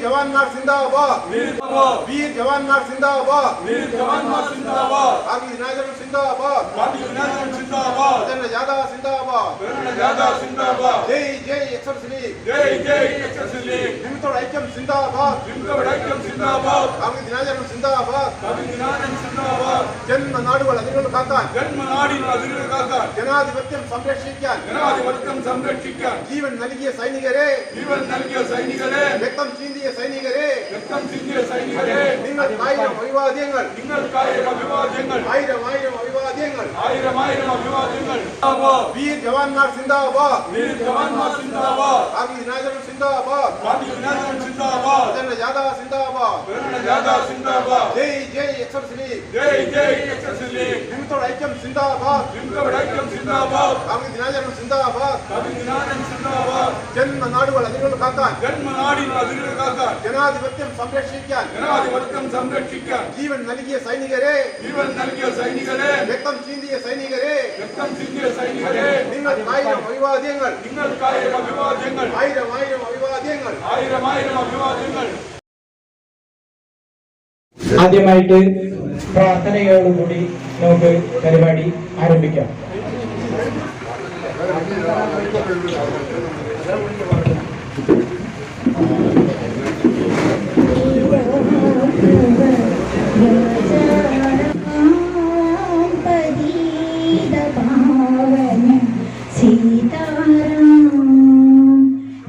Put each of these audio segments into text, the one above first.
जवानमार जिंदाबाद, वीर जवानमार जिंदाबाद, कारगिल नाजर जिंदाबाद, प्रचंड ज्यादा जिंदाबाद, जय जय एक्सर्स लीग, विमुक्तोड ऐक्यम जिंदाबाद, कारगिल नाजर जिंदाबाद, जन्म नाडुകൾ അതിരുകൾ കാക്കാൻ ജനാധിപത്യം സംരക്ഷിക്കാൻ ജീവൻ നൽകിയ സൈനികരെ രക്തം ചിന്തിയ സൈനികരെ നിങ്ങൾക്ക് ആയിരം അഭിവാദ്യങ്ങൾ, ആയിരം അഭിവാദ്യങ്ങൾ. वीर जवानमार जिंदाबाद, कारगिल नाजर जिंदाबाद, प्रचंड ज्यादा जिंदाबाद, जय जय एक्सर्स लीग, विमुक्तोड ऐक्यम जिंदाबाद, कारगिल नाजर जिंदाबाद, ജന്മ നാടുകൾ അതിരുകൾ കാക്കാൻ ജനാധിപത്യം സംരക്ഷിക്കാൻ ജീവൻ നൽകിയ സൈനികരെ രക്തം ചിന്തിയ സൈനികരെ നിങ്ങൾക്ക് ആയിരം അഭിവാദ്യങ്ങൾ, ആയിരം അഭിവാദ്യങ്ങൾ. ആദ്യമായിട്ട് പ്രാർത്ഥനയോടുകൂടി നമുക്ക് പരിപാടി ആരംഭിക്കാം.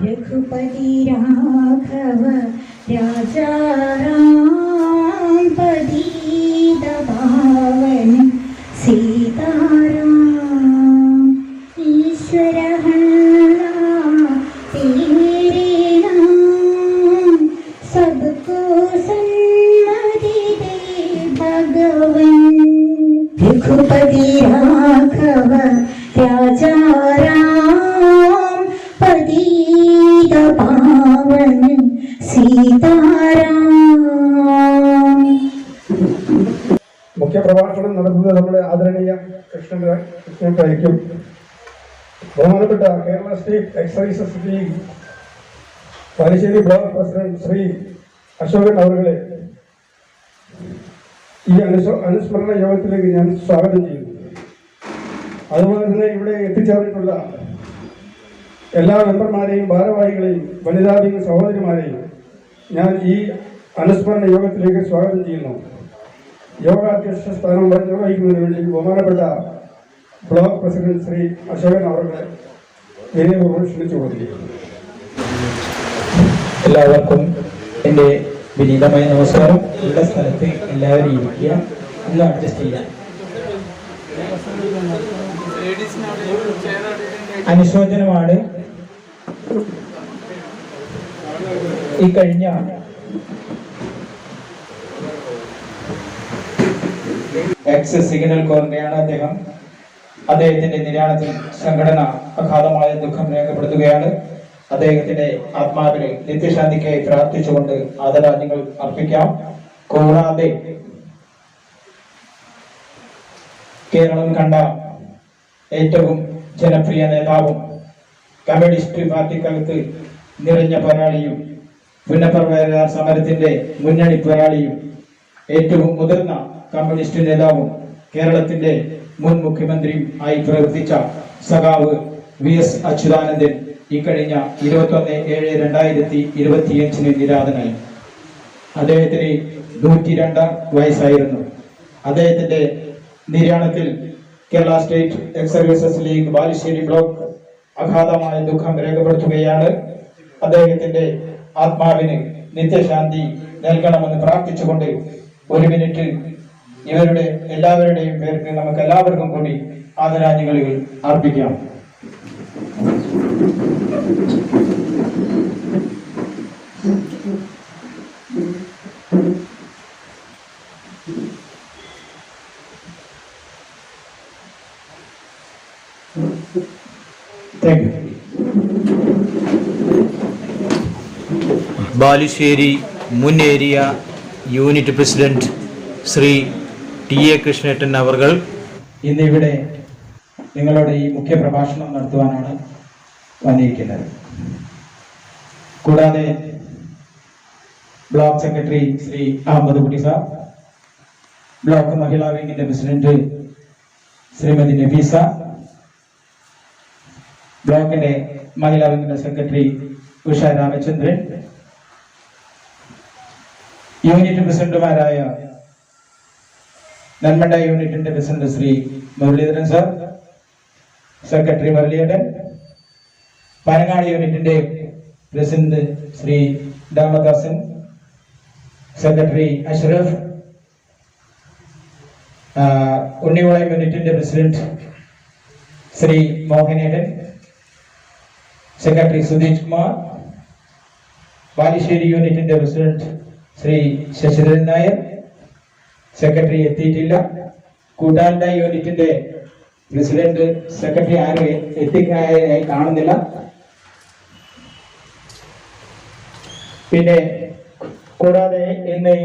रघुपति राघव राजा राम पतित पावन सीताराम ईश्वर तेरे नाम सबको सन्मति दे भगवन. रघुपति राघव राजा राम पतित पावन सीताराम. മുഖ്യ പ്രഭാഷണം നടത്തുന്നത് നമ്മുടെ ആദരണീയ കൃഷ്ണനായിരിക്കും. ബഹുമാനപ്പെട്ട Kerala state ex services league Palassery block president Shri Ashokan അവരുടെ ഈ അനുസ്മരണ യോഗത്തിലേക്ക് ഞാൻ സ്വാഗതം ചെയ്യുന്നു. അതുപോലെ തന്നെ ഇവിടെ എത്തിച്ചേർന്നിട്ടുള്ള എല്ലാ മെമ്പർമാരെയും ഭാരവാഹികളെയും വനിതാ വിംഗ് സഹോദരിമാരെയും ഞാൻ ഈ അനുസ്മരണ യോഗത്തിലേക്ക് സ്വാഗതം ചെയ്യുന്നു. യോഗാധ്യക്ഷ സ്ഥാനം നിർവഹിക്കുന്നതിന് വേണ്ടി ബഹുമാനപ്പെട്ട ബ്ലോക്ക് പ്രസിഡന്റ് ശ്രീ അശോകൻ അവരുടെ വിനയപൂർവ്വം ക്ഷണിച്ചു കൊടുത്തിരിക്കുന്നു. എല്ലാവർക്കും എൻ്റെ വിനീതമായ നമസ്കാരം. ഉള്ള സ്ഥലത്ത് എല്ലാവരും ഇരിക്കുക, ഒന്ന് അഡ്ജസ്റ്റ് ചെയ്യാം. അനുശോചനമാണ് ഈ കഴിഞ്ഞ എക്സ് സിഗ്നൽ കോറിന്റെയാണ് അദ്ദേഹം. അദ്ദേഹത്തിന്റെ നിര്യാണത്തിൽ സംഘടന അഗാധമായ ദുഃഖം രേഖപ്പെടുത്തുകയാണ്. അദ്ദേഹത്തിന്റെ ആത്മാവിന് നിത്യശാന്തിക്കായി പ്രാർത്ഥിച്ചുകൊണ്ട് ആദരാഞ്ജലികൾ അർപ്പിക്കാം. കൂടാതെ കേരളം കണ്ട ഏറ്റവും ജനപ്രിയ നേതാവും കമ്മ്യൂണിസ്റ്റ് പാർട്ടിക്കകത്ത് നിറഞ്ഞ പോരാളിയും പുനഃപ്രവേശന സമരത്തിന്റെ മുന്നണി പോരാളിയും ഏറ്റവും മുതിർന്ന കമ്മ്യൂണിസ്റ്റ് നേതാവും കേരളത്തിന്റെ മുൻ മുഖ്യമന്ത്രിയും ആയി പ്രവർത്തിച്ച സഖാവ് VS അച്യുതാനന്ദൻ ഇക്കഴിഞ്ഞ 21/7/2025 നിര്യാതനായി. അദ്ദേഹത്തിന് 102 വയസ്സായിരുന്നു. അദ്ദേഹത്തിന്റെ നിര്യാണത്തിൽ Kerala state X services league Balussery block അഗാധമായ ദുഃഖം രേഖപ്പെടുത്തുകയാണ്. അദ്ദേഹത്തിന്റെ ആത്മാവിന് നിത്യശാന്തി നൽകണമെന്ന് പ്രാർത്ഥിച്ചുകൊണ്ട് ഒരു മിനിറ്റ് ഇവരുടെ എല്ലാവരുടെയും പേർക്ക് നമുക്ക് എല്ലാവർക്കും കൂടി ആദരാഞ്ജലികൾ അർപ്പിക്കാം. ബാലുശ്ശേരി മുൻ area unit president Shri TA കൃഷ്ണേട്ടൻ അവർകൾ ഇന്നിവിടെ നിങ്ങളുടെ ഈ മുഖ്യ പ്രഭാഷണം നടത്തുവാനാണ് വന്നിരിക്കുന്നത്. കൂടാതെ ബ്ലോക്ക് സെക്രട്ടറി ശ്രീ അഹമ്മദ് കുട്ടി സാർ, ബ്ലോക്ക് മഹിളാ വിംഗിന്റെ പ്രസിഡന്റ് ശ്രീമതി നഫീസ, ബ്ലോക്കിന്റെ മഹിളാ വിംഗിന്റെ സെക്രട്ടറി ഉഷ രാമചന്ദ്രൻ, യൂണിറ്റ് പ്രസിഡന്റുമാരായ നന്മണ്ട യൂണിറ്റിന്റെ president Shri Muraleedharan sir, secretary Muraleedharan, Panangad യൂണിറ്റിന്റെ പ്രസിഡന്റ് ശ്രീ രാമദാസൻ, സെക്രട്ടറി അഷ്റഫ്, ഉണ്ണിവളയം യൂണിറ്റിന്റെ പ്രസിഡന്റ് ശ്രീ മോഹനേടൻ, സെക്രട്ടറി സുധീഷ് കുമാർ, ബാലുശ്ശേരി യൂണിറ്റിന്റെ പ്രസിഡന്റ് ശ്രീ ശശിധരൻ നായർ, സെക്രട്ടറി എത്തിയിട്ടില്ല, കൂട്ടാണ്ട യൂണിറ്റിന്റെ പ്രസിഡന്റ് സെക്രട്ടറി ആരും എത്തിക്കാനായി കാണുന്നില്ല. പിന്നെ കൂടാതെ ഇന്ന്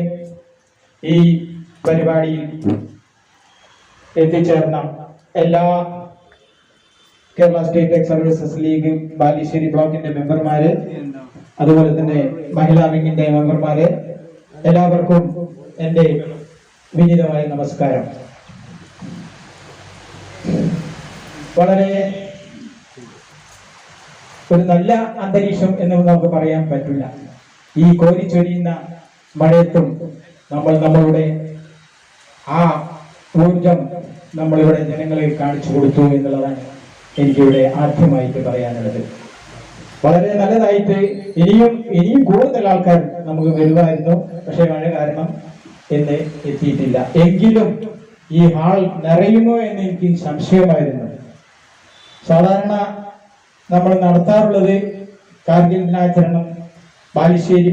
ഈ പരിപാടിയിൽ എത്തിച്ചേർന്ന എല്ലാ Kerala state X services league Balussery ബ്ലോക്കിന്റെ മെമ്പർമാര്, അതുപോലെ തന്നെ മഹിളാ വിംഗിന്റെ മെമ്പർമാര്, എല്ലാവർക്കും എൻ്റെ വിനീതമായ നമസ്കാരം. വളരെ ഒരു നല്ല അന്തരീക്ഷം എന്ന് നമുക്ക് പറയാൻ പറ്റില്ല. ഈ കോരിച്ചൊരിയുന്ന മഴയത്തും നമ്മൾ നമ്മളുടെ ആ ഊർജം നമ്മളിവിടെ ജനങ്ങളെ കാണിച്ചു കൊടുത്തു എന്നുള്ളതാണ് എനിക്കിവിടെ ആദ്യമായിട്ട് പറയാനുള്ളത്. വളരെ നല്ലതായിട്ട് ഇനിയും കൂടുതൽ ആൾക്കാർ നമുക്ക് വരുമായിരുന്നു. പക്ഷെ മഴ കാരണം എന്ന് എത്തിയിട്ടില്ല. എങ്കിലും ഈ ഹാൾ നിറയുമോ എന്ന് എനിക്ക് സംശയമായിരുന്നു. സാധാരണ നമ്മൾ നടത്താറുള്ളത് കാർഗിൽ ദിനാചരണം ബാലുശ്ശേരി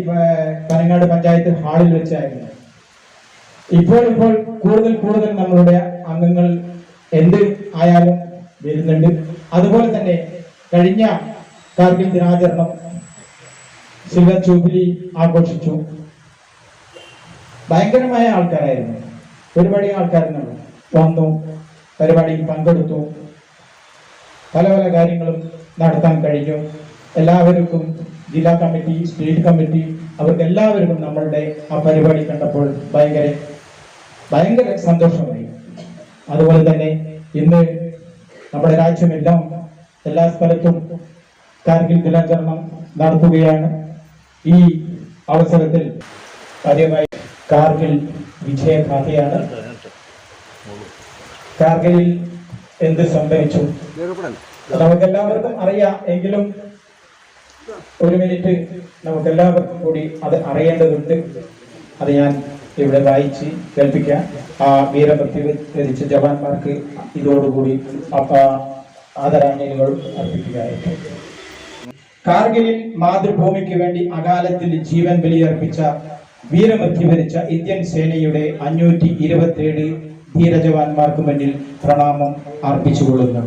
പനങ്ങാട് പഞ്ചായത്ത് ഹാളിൽ വെച്ചായിരുന്നു. ഇപ്പോൾ കൂടുതൽ നമ്മളുടെ അംഗങ്ങൾ എന്ത് ആയാലും വരുന്നുണ്ട്. അതുപോലെ തന്നെ കഴിഞ്ഞ കാർഗിൽ ദിനാചരണം സിൽവർ ജൂബിലി ആഘോഷിച്ചു. ഭയങ്കരമായ ആൾക്കാരായിരുന്നു. ഒരുപാട് ആൾക്കാർ വന്നു, പരിപാടിയിൽ പങ്കെടുത്തു, പല കാര്യങ്ങളും നടത്താൻ കഴിഞ്ഞു. എല്ലാവർക്കും ജില്ലാ കമ്മിറ്റി, സ്റ്റേറ്റ് കമ്മിറ്റി, അവർക്ക് എല്ലാവർക്കും നമ്മളുടെ ആ പരിപാടി കണ്ടപ്പോൾ ഭയങ്കര സന്തോഷമായി. അതുപോലെ തന്നെ ഇന്ന് നമ്മുടെ രാജ്യമെല്ലാം എല്ലാ സ്ഥലത്തും കാർഗിൽ ദിനാചരണം നടത്തുകയാണ്. ഈ അവസരത്തിൽ ആദ്യമായി കാർഗിൽ വിജയഗാഥയാണ്. കാർഗിലിൽ എന്ത് സംഭവിച്ചു നമുക്കെല്ലാവർക്കും അറിയാം. എങ്കിലും ഒരു മിനിറ്റ് നമുക്കെല്ലാവർക്കും കൂടി അത് അറിയേണ്ടതുണ്ട്. അത് ഞാൻ ഇവിടെ വായിച്ച് കേൾപ്പിക്കാം. ആ വീരമൃത്യു വരിച്ച ജവാന്മാർക്ക് ഇതോടുകൂടി ആദരാഞ്ജലികൾ അർപ്പിക്കുകയായിട്ട്. കാർഗിലിൽ മാതൃഭൂമിക്ക് വേണ്ടി അകാലത്തിൽ ജീവൻ ബലിയർപ്പിച്ച വീരമൃത്യു വരിച്ച ഇന്ത്യൻ സേനയുടെ 527 ധീരജവാന്മാർക്ക് മുന്നിൽ പ്രണാമം അർപ്പിച്ചുകൊള്ളുന്നു.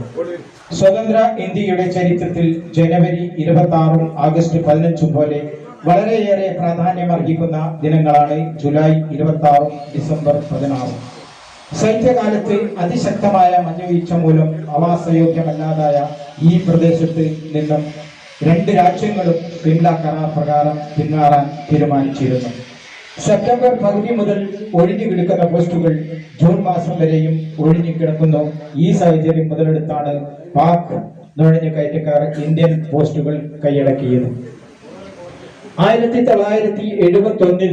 സ്വതന്ത്ര ഇന്ത്യയുടെ ചരിത്രത്തിൽ ജനുവരി 26 ആഗസ്റ്റ് 15 പോലെ വളരെയേറെ പ്രാധാന്യമർഹിക്കുന്ന ദിനങ്ങളാണ് ജൂലൈ 26 ഡിസംബർ 16. ശൈത്യകാലത്ത് അതിശക്തമായ മഞ്ഞുവീഴ്ച മൂലം ആവാസയോഗ്യമല്ലാതായ ഈ പ്രദേശത്ത് നിന്നും 2 രാജ്യങ്ങളും സിംല കരാർ പ്രകാരം പിന്മാറാൻ തീരുമാനിച്ചിരുന്നു. സെപ്റ്റംബർ പകുതി മുതൽ ഒഴിഞ്ഞു കിടക്കുന്ന പോസ്റ്റുകൾ ജൂൺ മാസം വരെയും ഒഴിഞ്ഞു കിടക്കുന്നു. ഈ സാഹചര്യം മുതലെടുത്താണ് പാക് നുഴഞ്ഞു കയറ്റക്കാർ ഇന്ത്യൻ പോസ്റ്റുകൾ കൈയടക്കിയത്. 1971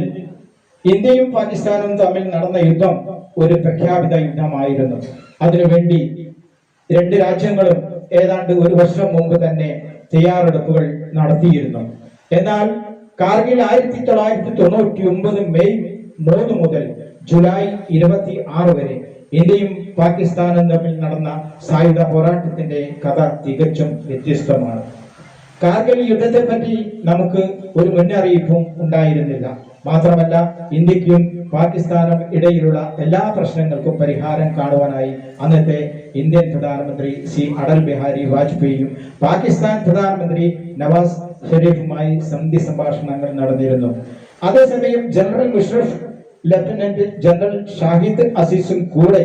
ഇന്ത്യയും പാകിസ്ഥാനും തമ്മിൽ നടന്ന യുദ്ധം ഒരു പ്രഖ്യാപിത യുദ്ധമായിരുന്നു. അതിനുവേണ്ടി 2 രാജ്യങ്ങളും ഏതാണ്ട് 1 വർഷം മുമ്പ് തന്നെ തയ്യാറെടുപ്പുകൾ നടത്തിയിരുന്നു. എന്നാൽ കാർഗിൽ 1999 മെയ് 3 മുതൽ ജൂലൈ 26 വരെ ഇന്ത്യയും പാകിസ്ഥാനും തമ്മിൽ നടന്ന സായുധ പോരാട്ടത്തിന്റെ കഥ തികച്ചും വ്യത്യസ്തമാണ്. കാർഗിൽ യുദ്ധത്തെ പറ്റി നമുക്ക് ഒരു മുന്നറിയിപ്പും ഉണ്ടായിരുന്നില്ല. മാത്രമല്ല ഇന്ത്യക്കും പാകിസ്ഥാനും ഇടയിലുള്ള എല്ലാ പ്രശ്നങ്ങൾക്കും പരിഹാരം കാണുവാനായി അന്നത്തെ ഇന്ത്യൻ പ്രധാനമന്ത്രി ശ്രീ അടൽ ബിഹാരി വാജ്പേയിയും പാകിസ്ഥാൻ പ്രധാനമന്ത്രി നവാസ് ഷെരീഫുമായി സന്ധി സംഭാഷണങ്ങൾ നടന്നിരുന്നു. അതേസമയം general Musharraf, lieutenant general Shahid അസീസും കൂടെ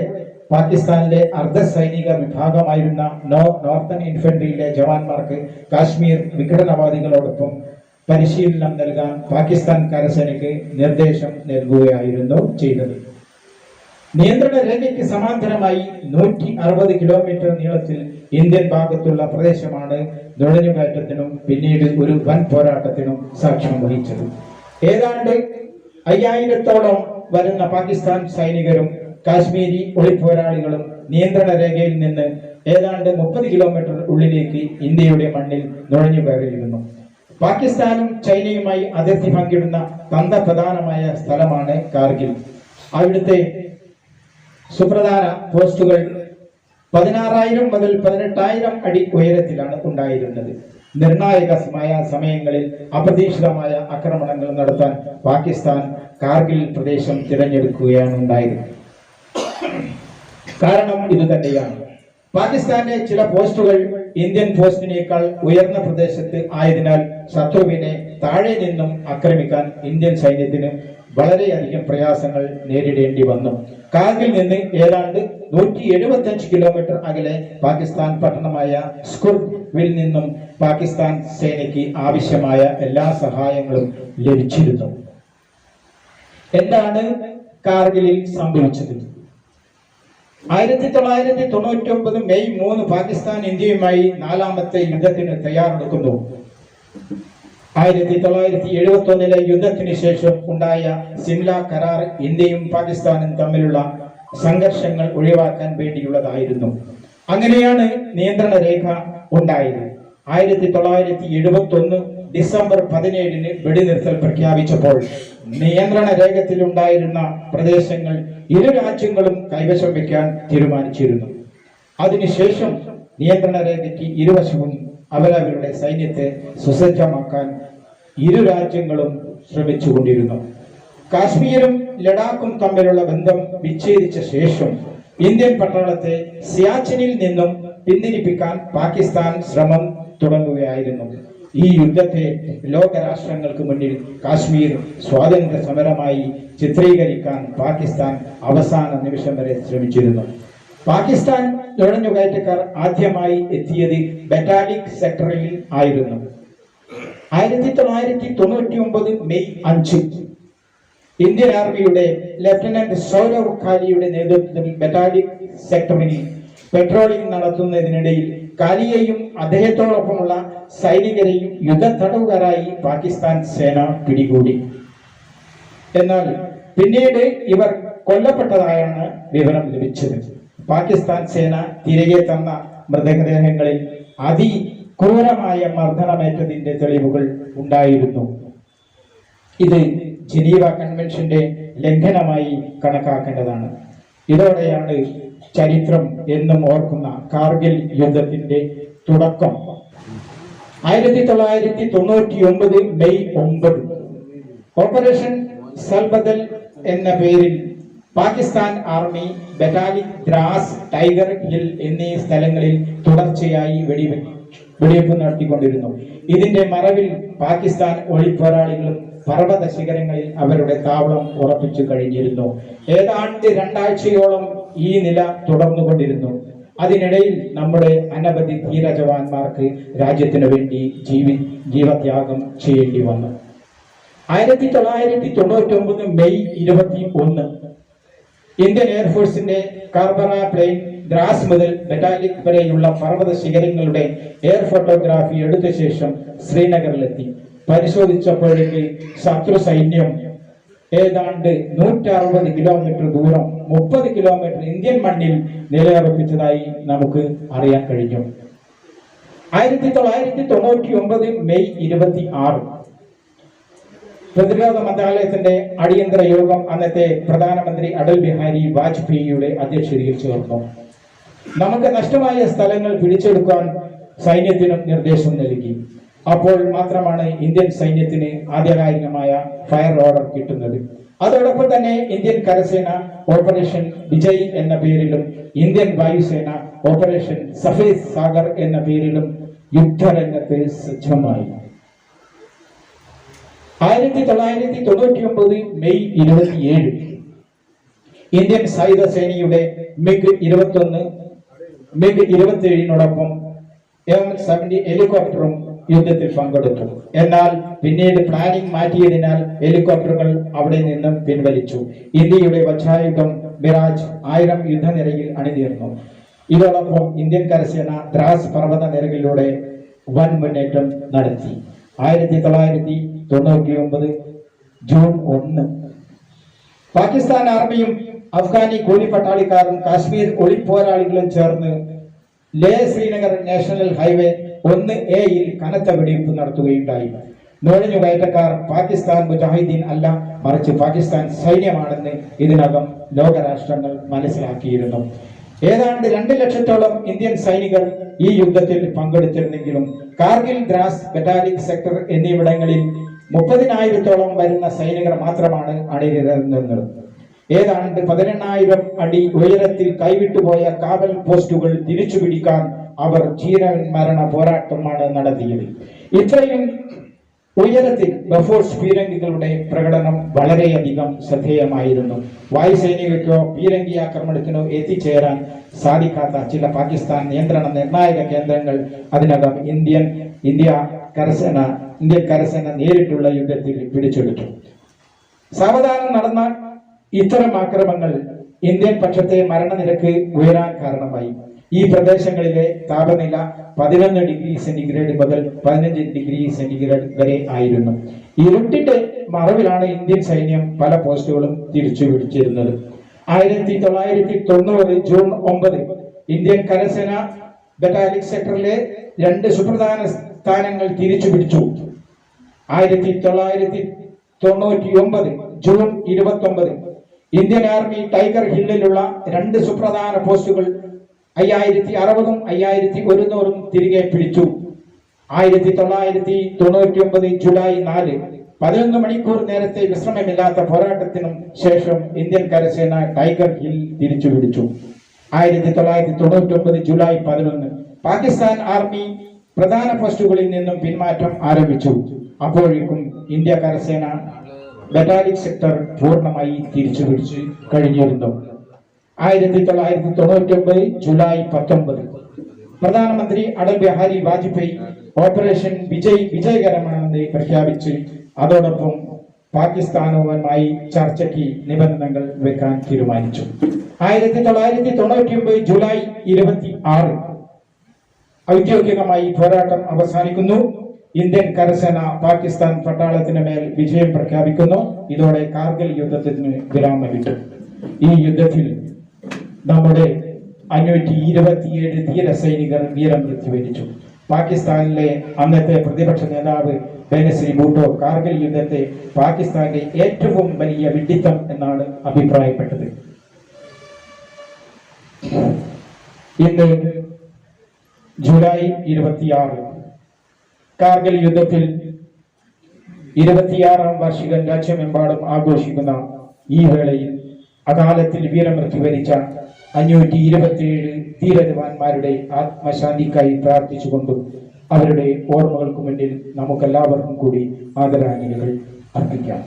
പാകിസ്ഥാനിലെ അർദ്ധ സൈനിക വിഭാഗമായിരുന്ന നോർത്തേൺ ഇൻഫൻട്രിയിലെ ജവാന്മാർക്ക് കാശ്മീർ വിഘടനവാദികളോടൊപ്പം പരിശീലനം നൽകാൻ പാകിസ്ഥാൻ കരസേനയ്ക്ക് നിർദ്ദേശം നൽകുകയായിരുന്നു ചെയ്തത്. നിയന്ത്രണ രേഖയ്ക്ക് സമാന്തരമായി 160 കിലോമീറ്റർ നീളത്തിൽ ഇന്ത്യൻ ഭാഗത്തുള്ള പ്രദേശമാണ് നുഴഞ്ഞുകയറ്റത്തിനും പിന്നീട് ഒരു വൻ പോരാട്ടത്തിനും സാക്ഷ്യം വഹിച്ചത്. ഏതാണ്ട് 5000-ഓളം വരുന്ന പാകിസ്ഥാൻ സൈനികരും കാശ്മീരി ഒളിപ്പോരാളികളും നിയന്ത്രണ രേഖയിൽ നിന്ന് ഏതാണ്ട് 30 കിലോമീറ്റർ ഉള്ളിലേക്ക് ഇന്ത്യയുടെ മണ്ണിൽ നുഴഞ്ഞു കയറിയിരുന്നു. പാകിസ്ഥാനും ചൈനയുമായി അതിർത്തി പങ്കിടുന്ന തന്ത്രപ്രധാനമായ സ്ഥലമാണ് കാർഗിൽ. അവിടുത്തെ സുപ്രധാന പോസ്റ്റുകൾ 16,000 മുതൽ 18,000 അടി ഉയരത്തിലാണ് ഉണ്ടായിരുന്നത്. നിർണായകമായ സമയങ്ങളിൽ അപ്രതീക്ഷിതമായ ആക്രമണങ്ങൾ നടത്താൻ പാകിസ്ഥാൻ കാർഗിൽ പ്രദേശം തിരഞ്ഞെടുക്കുകയാണ് ഉണ്ടായത്. കാരണം ഇതുതന്നെയാണ്. പാകിസ്ഥാന്റെ ചില പോസ്റ്റുകൾ ഇന്ത്യൻ പോസ്റ്റിനേക്കാൾ ഉയർന്ന പ്രദേശത്ത് ആയതിനാൽ ശത്രുവിനെ താഴെ നിന്നും ആക്രമിക്കാൻ ഇന്ത്യൻ സൈന്യത്തിന് വളരെയധികം പ്രയാസങ്ങൾ നേരിടേണ്ടി വന്നു. കാർഗിൽ നിന്ന് ഏതാണ്ട് 175 കിലോമീറ്റർ അകലെ പാകിസ്ഥാൻ പട്ടണമായ സ്കുർവിൽ നിന്നും പാകിസ്ഥാൻ സേനയ്ക്ക് ആവശ്യമായ എല്ലാ സഹായങ്ങളും ലഭിച്ചിരുന്നു. എന്താണ് കാർഗിലിൽ സംഭവിച്ചത്? 1999 മെയ് 3 പാകിസ്ഥാൻ ഇന്ത്യയുമായി 4ാമത്തെ യുദ്ധത്തിന് തയ്യാറെടുക്കുന്നു. 1971 യുദ്ധത്തിന് ശേഷം ഉണ്ടായ സിംല കരാർ ഇന്ത്യയും പാകിസ്ഥാനും തമ്മിലുള്ള സംഘർഷങ്ങൾ ഒഴിവാക്കാൻ വേണ്ടിയുള്ളതായിരുന്നു. അങ്ങനെയാണ് നിയന്ത്രണ രേഖ ഉണ്ടായത്. 1971 ഡിസംബർ 17 വെടിനിർത്തൽ പ്രഖ്യാപിച്ചപ്പോൾ നിയന്ത്രണ രേഖത്തിലുണ്ടായിരുന്ന പ്രദേശങ്ങൾ ഇരു രാജ്യങ്ങളും കൈവശം വയ്ക്കാൻ തീരുമാനിച്ചിരുന്നു. അതിനുശേഷം നിയന്ത്രണ രേഖയ്ക്ക് ഇരുവശവും അവരവരുടെ സൈന്യത്തെ സുസജ്ജമാക്കാൻ ഇരു രാജ്യങ്ങളും ശ്രമിച്ചുകൊണ്ടിരുന്നു. കാശ്മീരും ലഡാക്കും തമ്മിലുള്ള ബന്ധം വിച്ഛേദിച്ച ശേഷം ഇന്ത്യൻ പട്ടാളത്തെ സിയാച്ചിനിൽ നിന്നും പിന്തിരിപ്പിക്കാൻ പാകിസ്ഥാൻ ശ്രമം തുടങ്ങുകയായിരുന്നു. ഈ യുദ്ധത്തെ ലോകരാഷ്ട്രങ്ങൾക്ക് മുന്നിൽ കാശ്മീർ സ്വാതന്ത്ര്യ സമരമായി ചിത്രീകരിക്കാൻ പാകിസ്ഥാൻ അവസാന നിമിഷം വരെ ശ്രമിച്ചിരുന്നു. പാകിസ്ഥാൻ നുഴഞ്ഞുകയറ്റക്കാർ ആദ്യമായി എത്തിയത് ബറ്റാലിക് സെക്ടറിൽ ആയിരുന്നു. 1999 മെയ് 5 ഇന്ത്യൻ ആർമിയുടെ ലഫ്റ്റനന്റ് സൗരവ് ഖാലിയുടെ നേതൃത്വത്തിൽ ബറ്റാലിക് സെക്ടറിൽ പെട്രോളിംഗ് നടത്തുന്നതിനിടയിൽ കാലിയെയും അദ്ദേഹത്തോടൊപ്പമുള്ള സൈനികരെയും യുദ്ധ തടവുകാരായി പാകിസ്ഥാൻ സേന പിടികൂടി. എന്നാൽ പിന്നീട് ഇവർ കൊല്ലപ്പെട്ടതായാണ് വിവരം ലഭിച്ചത്. പാകിസ്ഥാൻ സേന തിരികെ തന്ന മൃതദേഹങ്ങളിൽ അതിക്രൂരമായ മർദ്ദനമേറ്റതിന്റെ തെളിവുകൾ ഉണ്ടായിരുന്നു. ഇത് ജനീവ കൺവെൻഷന്റെ ലംഘനമായി കണക്കാക്കേണ്ടതാണ്. ഇതോടെയാണ് ചരിത്രം എന്നും ഓർക്കുന്ന കാർഗിൽ യുദ്ധത്തിന്റെ തുടക്കം. 1999 മെയ് 9 ഓപ്പറേഷൻ സൽബദൽ എന്ന പേരിൽ Pakistan army Batalik Dras, tiger hill എന്നീ സ്ഥലങ്ങളിൽ തുടർച്ചയായി വെടിവെപ്പ് നടത്തിക്കൊണ്ടിരുന്നു. ഇതിന്റെ മറവിൽ പാകിസ്ഥാൻ ഒളിപ്പോരാളികളും പർവ്വത ശിഖരങ്ങളിൽ അവരുടെ താവളം ഉറപ്പിച്ചു കഴിഞ്ഞിരുന്നു. ഏതാണ്ട് 2 ആഴ്ചയോളം ഈ നില തുടർന്നുകൊണ്ടിരുന്നു. അതിനിടയിൽ നമ്മുടെ അനവധി ധീര ജവാന്മാർക്ക് രാജ്യത്തിനു വേണ്ടി ജീവത്യാഗം ചെയ്യേണ്ടി വന്നു. 1999 മെയ് 21 ഇന്ത്യൻ എയർഫോഴ്സിന്റെ കാർബറ പ്ലെയിൻ ദ്രാസ് മുതൽ ബറ്റാലിക് വരെയുള്ള പർവ്വത ശിഖരങ്ങളുടെ എയർ ഫോട്ടോഗ്രാഫി എടുത്ത ശേഷം ശ്രീനഗറിലെത്തി. പരിശോധിച്ചപ്പോഴേക്ക് ശത്രു സൈന്യം ഏതാണ്ട് 160 കിലോമീറ്റർ ദൂരം 30 കിലോമീറ്റർ ഇന്ത്യൻ മണ്ണിൽ നിലയുറപ്പിച്ചതായി നമുക്ക് അറിയാൻ കഴിഞ്ഞു. 1999 മെയ് 26 പ്രതിരോധ മന്ത്രാലയത്തിന്റെ അടിയന്തര യോഗം അന്നത്തെ പ്രധാനമന്ത്രി അടൽ ബിഹാരി വാജ്പേയിയുടെ അധ്യക്ഷതയിൽ ചേർന്നു. നമുക്ക് നഷ്ടമായ സ്ഥലങ്ങൾ പിടിച്ചെടുക്കാൻ സൈന്യത്തിനും നിർദ്ദേശം നൽകി. അപ്പോൾ മാത്രമാണ് ഇന്ത്യൻ സൈന്യത്തിന് ആധികാരികമായ ഫയർ ഓർഡർ കിട്ടുന്നത്. അതോടൊപ്പം തന്നെ ഇന്ത്യൻ കരസേന ഓപ്പറേഷൻ വിജയ് എന്ന പേരിലും ഇന്ത്യൻ വായുസേന ഓപ്പറേഷൻ സഫേദ് സാഗർ എന്ന പേരിലും യുദ്ധരംഗത്ത് സജ്ജമായി. 1999 മെയ് 27 ഇന്ത്യൻ സായുധ സേനയുടെ മിഗ് 21 മിഗ് 27 M70 ഹെലികോപ്റ്ററും യുദ്ധത്തിൽ പങ്കെടുത്തു. എന്നാൽ പിന്നീട് പ്ലാനിംഗ് മാറ്റിയതിനാൽ ഹെലികോപ്റ്ററുകൾ അവിടെ നിന്നും പിൻവലിച്ചു. ഇന്ത്യയുടെ വജ്രായുധം മിറാജ് 1000 യുദ്ധനിരയിൽ അണിനിരന്നു. ഇതോടൊപ്പം ഇന്ത്യൻ കരസേന ദ്രാസ് പർവ്വത നിരകളിലൂടെ വൻ മുന്നേറ്റം നടത്തി. 1999 ജൂൺ 1 പാകിസ്ഥാൻ ആർമിയും അഫ്ഗാനി കൂലിപ്പട്ടാളിക്കാരും കാശ്മീർ ഒളിപ്പോരാളികളും ചേർന്ന് ലേ ശ്രീനഗർ നാഷണൽ ഹൈവേ 1A-യിൽ കനത്ത വെടിവെപ്പ് നടത്തുകയുണ്ടായി. നുഴഞ്ഞുകയറ്റക്കാർ പാകിസ്ഥാൻ മുജാഹിദീൻ അല്ല, മറിച്ച് പാകിസ്ഥാൻ സൈന്യമാണെന്ന് ഇതിനകം ലോകരാഷ്ട്രങ്ങൾ മനസ്സിലാക്കിയിരുന്നു. ഏതാണ്ട് 2 ലക്ഷത്തോളം ഇന്ത്യൻ സൈനികർ ഈ യുദ്ധത്തിൽ പങ്കെടുത്തിരുന്നെങ്കിലും കാർഗിൽ, ദ്രാസ്, ബറ്റാലിക് സെക്ടർ എന്നിവിടങ്ങളിൽ 30,000-ഓളം വരുന്ന സൈനികർ മാത്രമാണ് അണിനിരന്നത്. ഏതാണ്ട് 18,000 അടി ഉയരത്തിൽ കൈവിട്ടുപോയ കാവൽ പോസ്റ്റുകൾ തിരിച്ചുപിടിക്കാൻ അവർ ജീവൻ മരണ പോരാട്ടമാണ് നടത്തിയത്. ഇത്രയും ഉയരത്തിൽ ബഫോഴ്സ് പീരങ്കികളുടെ പ്രകടനം വളരെയധികം ശ്രദ്ധേയമായിരുന്നു. വായുസേനയ്ക്കോ പീരങ്കി ആക്രമണത്തിനോ എത്തിച്ചേരാൻ സാധിക്കാത്ത ചില പാകിസ്ഥാൻ നിയന്ത്രണ നിർണായക കേന്ദ്രങ്ങൾ അതിനകം ഇന്ത്യൻ കരസേന നേരിട്ടുള്ള യുദ്ധത്തിൽ പിടിച്ചെടുത്തു. സാവധാനം നടന്ന ഇത്തരം ആക്രമണങ്ങൾ ഇന്ത്യൻ പക്ഷത്തെ മരണനിരക്ക് ഉയരാൻ കാരണമായി. ഈ പ്രദേശങ്ങളിലെ താപനില 11 ഡിഗ്രി സെന്റിഗ്രേഡ് മുതൽ 15 ഡിഗ്രി സെന്റിഗ്രേഡ് വരെ ആയിരുന്നു. ഇരുട്ടിന്റെ മറവിലാണ് ഇന്ത്യൻ സൈന്യം പല പോസ്റ്റുകളും തിരിച്ചു പിടിച്ചിരുന്നത്. 1990 ജൂൺ 9 ഇന്ത്യൻ കരസേന ബറ്റാലിക് സെക്ടറിലെ 2 സുപ്രധാന സ്ഥാനങ്ങൾ തിരിച്ചു പിടിച്ചു. 1999 ജൂൺ 29 ഇന്ത്യൻ ആർമി ടൈഗർ ഹില്ലിലുള്ള 2 സുപ്രധാന പോസ്റ്റുകൾ 5060-ഉം 5100-ഉം തിരികെ പിടിച്ചു. 1999 ജൂലൈ 4 11 മണിക്കൂർ നേരത്തെ വിശ്രമമില്ലാത്ത പോരാട്ടത്തിനും ശേഷം ഇന്ത്യൻ കരസേന ടൈഗർ ഹിൽ തിരിച്ചു പിടിച്ചു. 1999 ജൂലൈ 11 പാകിസ്ഥാൻ ആർമി പ്രധാന പോസ്റ്റുകളിൽ നിന്നും പിന്മാറ്റം ആരംഭിച്ചു. അപ്പോഴേക്കും ഇന്ത്യ കരസേന ബറ്റാലിക് സെക്ടർ പൂർണ്ണമായി തിരിച്ചു പിടിച്ചു കഴിഞ്ഞിരുന്നു. 1999 ജൂലൈ 19 പ്രധാനമന്ത്രി അടൽ ബിഹാരി വാജ്പേയി ഓപ്പറേഷൻ വിജയകരമാണെന്ന് പ്രഖ്യാപിച്ച് അതോടൊപ്പം പാകിസ്ഥാനുമായി ചർച്ചയ്ക്ക് നിബന്ധനകൾ വെക്കാൻ തീരുമാനിച്ചു. 1999 ജൂലൈ 26 ഔദ്യോഗികമായി പോരാട്ടം അവസാനിക്കുന്നു. ഇന്ത്യൻ കരസേന പാകിസ്ഥാൻ പട്ടാളത്തിന് മേൽ വിജയം പ്രഖ്യാപിക്കുന്നു. ഇതോടെ കാർഗിൽ യുദ്ധത്തിന് വിരാമമിട്ടു. ഈ യുദ്ധത്തിൽ നമ്മുടെ 527 ധീര സൈനികർ വീരമൃത്യു വരിച്ചു. പാകിസ്ഥാനിലെ അന്നത്തെ പ്രതിപക്ഷ നേതാവ് ബെനസീർ ഭൂട്ടോ കാർഗിൽ യുദ്ധത്തെ പാകിസ്ഥാന്റെ ഏറ്റവും വലിയ വിഡ്ഢിത്തം എന്നാണ് അഭിപ്രായപ്പെട്ടത്. ഇന്ന് ജൂലൈ 26 കാർഗിൽ യുദ്ധത്തിൽ 26ാം വാർഷികം രാജ്യമെമ്പാടും ആഘോഷിക്കുന്ന ഈ വേളയിൽ അകാലത്തിൽ വീരമൃത്യു വരിച്ച 527 ധീരജവാന്മാരുടെ ആത്മശാന്തിക്കായി പ്രാർത്ഥിച്ചുകൊണ്ടും അവരുടെ ഓർമ്മകൾക്ക് മുന്നിൽ നമുക്കെല്ലാവർക്കും കൂടി ആദരാഞ്ജലികൾ അർപ്പിക്കാം.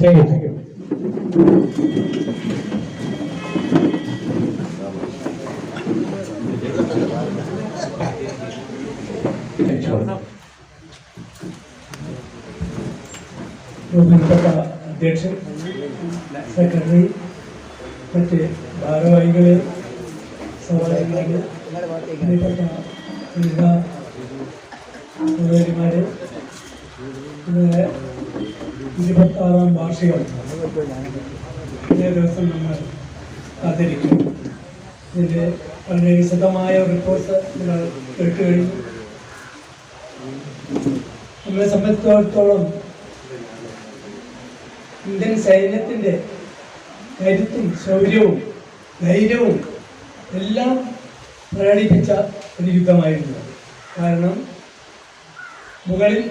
Thank you. ബഹുമാനപ്പെട്ട അധ്യക്ഷൻ, സെക്രട്ടറി, മറ്റ് ഭാരവാഹികളെ, സഹോദരങ്ങളെ, പ്രിയപ്പെട്ട സഹോദരിമാരെ, ഇന്നലെ 26ാം വാർഷികം ഇന്നേ ദിവസം നമ്മൾ ആചരിക്കും. ഇതിൻ്റെ വളരെ വിശദമായ റിപ്പോർട്ട് നിങ്ങൾ കേട്ടു കഴിഞ്ഞു. നമ്മളെ സംബന്ധിച്ചിടത്തോളം ഇന്ത്യൻ സൈന്യത്തിൻ്റെ കരുത്തും ശൗര്യവും ധൈര്യവും എല്ലാം പ്രകടിപ്പിച്ച ഒരു യുദ്ധമായിരുന്നു. കാരണം മുകളിൽ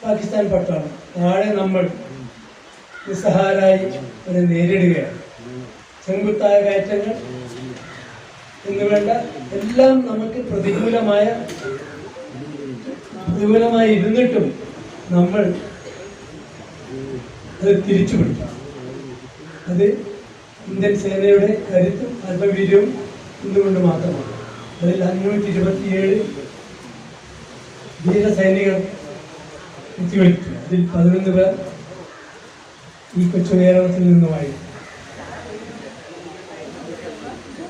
പാകിസ്ഥാൻ പട്ടാളം, താഴെ നമ്മൾ നിസ്സഹാരായി അതിനെ നേരിടുകയാണ്. ചെങ്കുത്തായ കയറ്റങ്ങൾ, എന്ന് വേണ്ട എല്ലാം നമുക്ക് പ്രതികൂലമായി ഇരുന്നിട്ടും നമ്മൾ അത് തിരിച്ചു പിടിക്കും. അത് ഇന്ത്യൻ സേനയുടെ കരുത്തും ആത്മവീര്യവും ഇന്നുകൊണ്ട് മാത്രമാണ്. അതിൽ 527 ധീരസൈനികർ എത്തിവെച്ചു. അതിൽ 11 പേർ ഈ കൊച്ചു കേരളത്തിൽ നിന്നുമായി.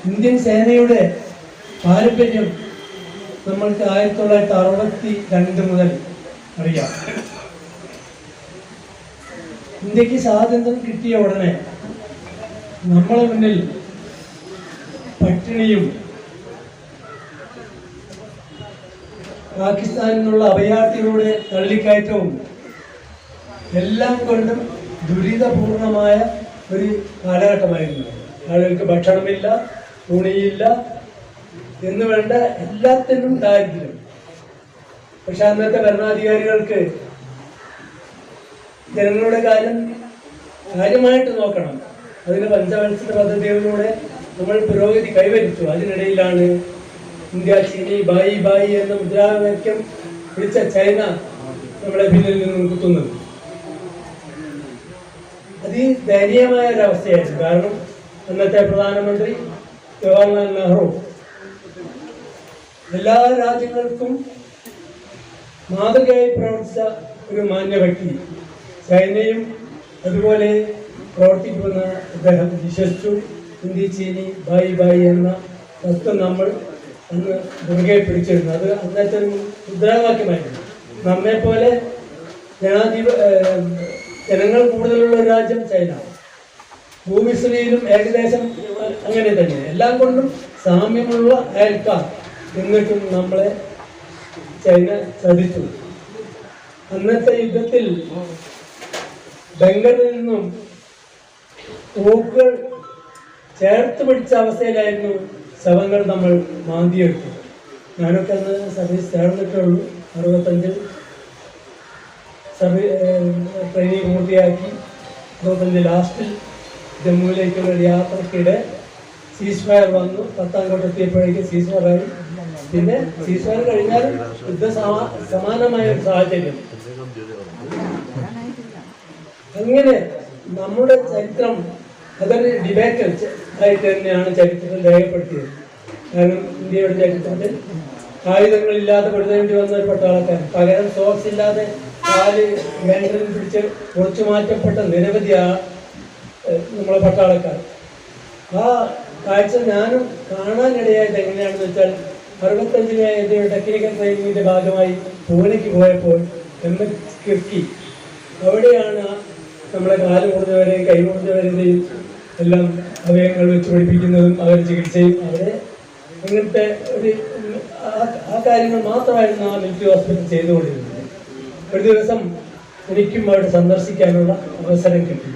ഇന്ത്യൻ സേനയുടെ പാരമ്പര്യം നമ്മൾക്ക് 1962 മുതൽ അറിയാം. ഇന്ത്യക്ക് സ്വാതന്ത്ര്യം കിട്ടിയ ഉടനെ നമ്മളെ മുന്നിൽ പട്ടിണിയും പാകിസ്ഥാനിൽ നിന്നുള്ള അഭയാർത്ഥികളുടെ തള്ളിക്കയറ്റവും എല്ലാം കൊണ്ടും ദുരിതപൂർണമായ ഒരു കാലഘട്ടമായിരുന്നു. ആളുകൾക്ക് ഭക്ഷണമില്ല, തുണിയില്ല എന്ന് വേണ്ട എല്ലാത്തിനും ദാരിദ്ര്യം. പക്ഷെ അന്നത്തെ ഭരണാധികാരികൾക്ക് ജനങ്ങളുടെ കാര്യമായിട്ട് നോക്കണം. അതിന് പഞ്ചവത്സര പദ്ധതികളിലൂടെ നമ്മൾ പുരോഗതി കൈവരിച്ചു. അതിനിടയിലാണ് ഇന്ത്യ ചീനി ബായി ബായി എന്ന മുദ്രാവാക്യം പിടിച്ച ചൈന നമ്മളെ പിന്നിൽ നിന്നും കുത്തുന്നത്. ദയനീയമായ ഒരവസ്ഥയായിരുന്നു. കാരണം അന്നത്തെ പ്രധാനമന്ത്രി ജവഹർലാൽ നെഹ്റു എല്ലാ രാജ്യങ്ങൾക്കും മാതൃകയായി പ്രവർത്തിച്ച ഒരു മാന്യ വ്യക്തി. ചൈനയും അതുപോലെ പ്രവർത്തിക്കുമെന്ന് അദ്ദേഹം വിശ്വസിച്ചു. ഇന്ത്യ ചീനി ബായി ബായി എന്ന തത്വം നമ്മൾ അന്ന് മുറുകെ പിടിച്ചിരുന്നു. അത് അന്നത്തെ ഒരു മുദ്രാവാക്യമായിരുന്നു. നമ്മെപ്പോലെ ജനങ്ങൾ കൂടുതലുള്ള ഒരു രാജ്യം ചൈന. ഭൂമിശ്രീയിലും ഏകദേശം അങ്ങനെ തന്നെ, എല്ലാം കൊണ്ടും സാമ്യമുള്ള അയൽക്കാർ. എന്നിട്ടും നമ്മളെ ചൈന ചതിച്ചു. അന്നത്തെ യുദ്ധത്തിൽ ബംഗറിൽ നിന്നും തോക്കുകൾ ചേർത്ത് പിടിച്ച അവസ്ഥയിലായിരുന്നു ശവങ്ങൾ നമ്മൾ മാന്തിയെടുത്തത്. ഞാനൊക്കെ അന്ന് സർവീസ് ചേർന്നിട്ടേ ഉള്ളൂ. 65 ട്രെയിനിങ് പൂർത്തിയാക്കി 65 ലാസ്റ്റിൽ ജമ്മുവിലേക്കുള്ള യാത്രക്കിടെ സീസ് ഫയർ വന്നു. 10-ാം കോട്ട് എത്തിയപ്പോഴേക്കും സീസ് ഫയറായി. പിന്നെ സീസ് ഫയർ കഴിഞ്ഞാൽ സമാനമായ ഒരു സാഹചര്യം. അങ്ങനെ നമ്മുടെ ചരിത്രം അതൊരു ഡിബേറ്റ് ആയിട്ട് തന്നെയാണ് ചരിത്രത്തിൽ രേഖപ്പെടുത്തിയത്. കാരണം ഇന്ത്യയുടെ ചരിത്രത്തിൽ ആയുധങ്ങളില്ലാതെ പെടുത്തേണ്ടി വന്ന ഒരു പട്ടാളക്കാരൻ, പകരം സോക്സ് ഇല്ലാതെ കാല് ബാൻഡറിൽ പിടിച്ച് കുറച്ചു മാറ്റപ്പെട്ട നിരവധി നമ്മളെ പട്ടാളക്കാർ. ആ കാഴ്ച ഞാനും കാണാനിടയായത് എങ്ങനെയാണെന്ന് വെച്ചാൽ 65 എൻ്റെ ടെക്നിക്കൽ ട്രെയിനിങ്ങിൻ്റെ ഭാഗമായി പൂനെക്ക് പോയപ്പോൾ MS കിർക്കി അവിടെയാണ് നമ്മളെ കാല് മുറിഞ്ഞവരെയും കൈ മുറിഞ്ഞവരെയും എല്ലാം അവയവങ്ങൾ വെച്ച് പഠിപ്പിക്കുന്നതും അവർ ചികിത്സയും അവിടെ ഇങ്ങനത്തെ ആ കാര്യങ്ങൾ മാത്രമായിരുന്നു ആ മിലിറ്ററി ഹോസ്പിറ്റൽ ചെയ്തുകൊണ്ടിരുന്നത്. ഒരു ദിവസം എനിക്കും അവിടെ സന്ദർശിക്കാനുള്ള അവസരം കിട്ടി.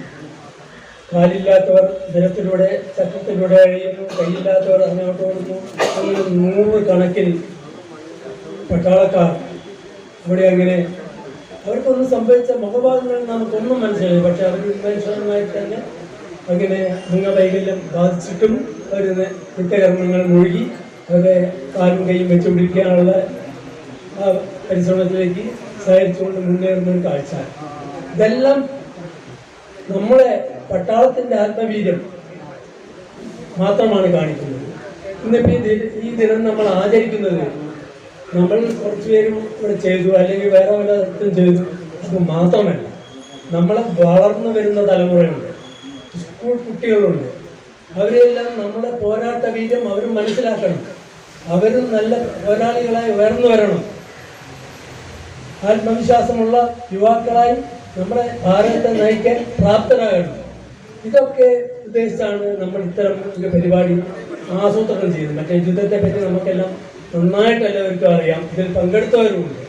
കാലില്ലാത്തവർ ജലത്തിലൂടെ ചക്രത്തിലൂടെ കഴിയുന്നു, കൈയില്ലാത്തവർ അങ്ങോട്ട് കൊടുക്കുന്നു. അങ്ങനെ 100 കണക്കിൽ പട്ടാളക്കാർ അവിടെ അങ്ങനെ അവർക്കൊന്നും സംഭവിച്ച മുഖഭാഗങ്ങൾ നമുക്കൊന്നും മനസ്സിലായി. പക്ഷെ അവർ ഉന്മേഷമായി തന്നെ അങ്ങനെ അംഗവൈകല്യം ബാധിച്ചിട്ടും അവർ നിത്യകർമ്മങ്ങൾ മുഴുകി അവരെ കാലും കൈയും വെച്ചുപിടിക്കാനുള്ള ആ പരിശ്രമത്തിലേക്ക് സഹകരിച്ചുകൊണ്ട് മുന്നേറുന്ന ഒരു കാഴ്ച. ഇതെല്ലാം നമ്മളെ പട്ടാളത്തിൻ്റെ ആത്മവീര്യം മാത്രമാണ് കാണിക്കുന്നത്. ഇന്നിപ്പോൾ ഈ ദിനം നമ്മൾ ആചരിക്കുന്നത് നമ്മൾ കുറച്ചുപേരും ഇവിടെ ചെയ്തു അല്ലെങ്കിൽ വേറെ പലതും ചെയ്തു അത് മാത്രമല്ല, നമ്മളെ വളർന്നു വരുന്ന തലമുറയുണ്ട്, സ്കൂൾ കുട്ടികളുണ്ട്. അവരെല്ലാം നമ്മുടെ പോരാട്ട വീര്യം അവരും മനസ്സിലാക്കണം. അവരും നല്ല പോരാളികളായി ഉയർന്നു വരണം. ആത്മവിശ്വാസമുള്ള യുവാക്കളായി നമ്മുടെ ഭാരതത്തെ നയിക്കാൻ പ്രാപ്തരാകണം. ഇതൊക്കെ ഉദ്ദേശിച്ചാണ് നമ്മൾ ഇത്തരം ഒരു പരിപാടി ആസൂത്രണം ചെയ്യുന്നത്. മറ്റേ യുദ്ധത്തെ പറ്റി നമുക്കെല്ലാം നന്നായിട്ട് എല്ലാവർക്കും അറിയാം, ഇതിൽ പങ്കെടുത്തവരുമുണ്ട്.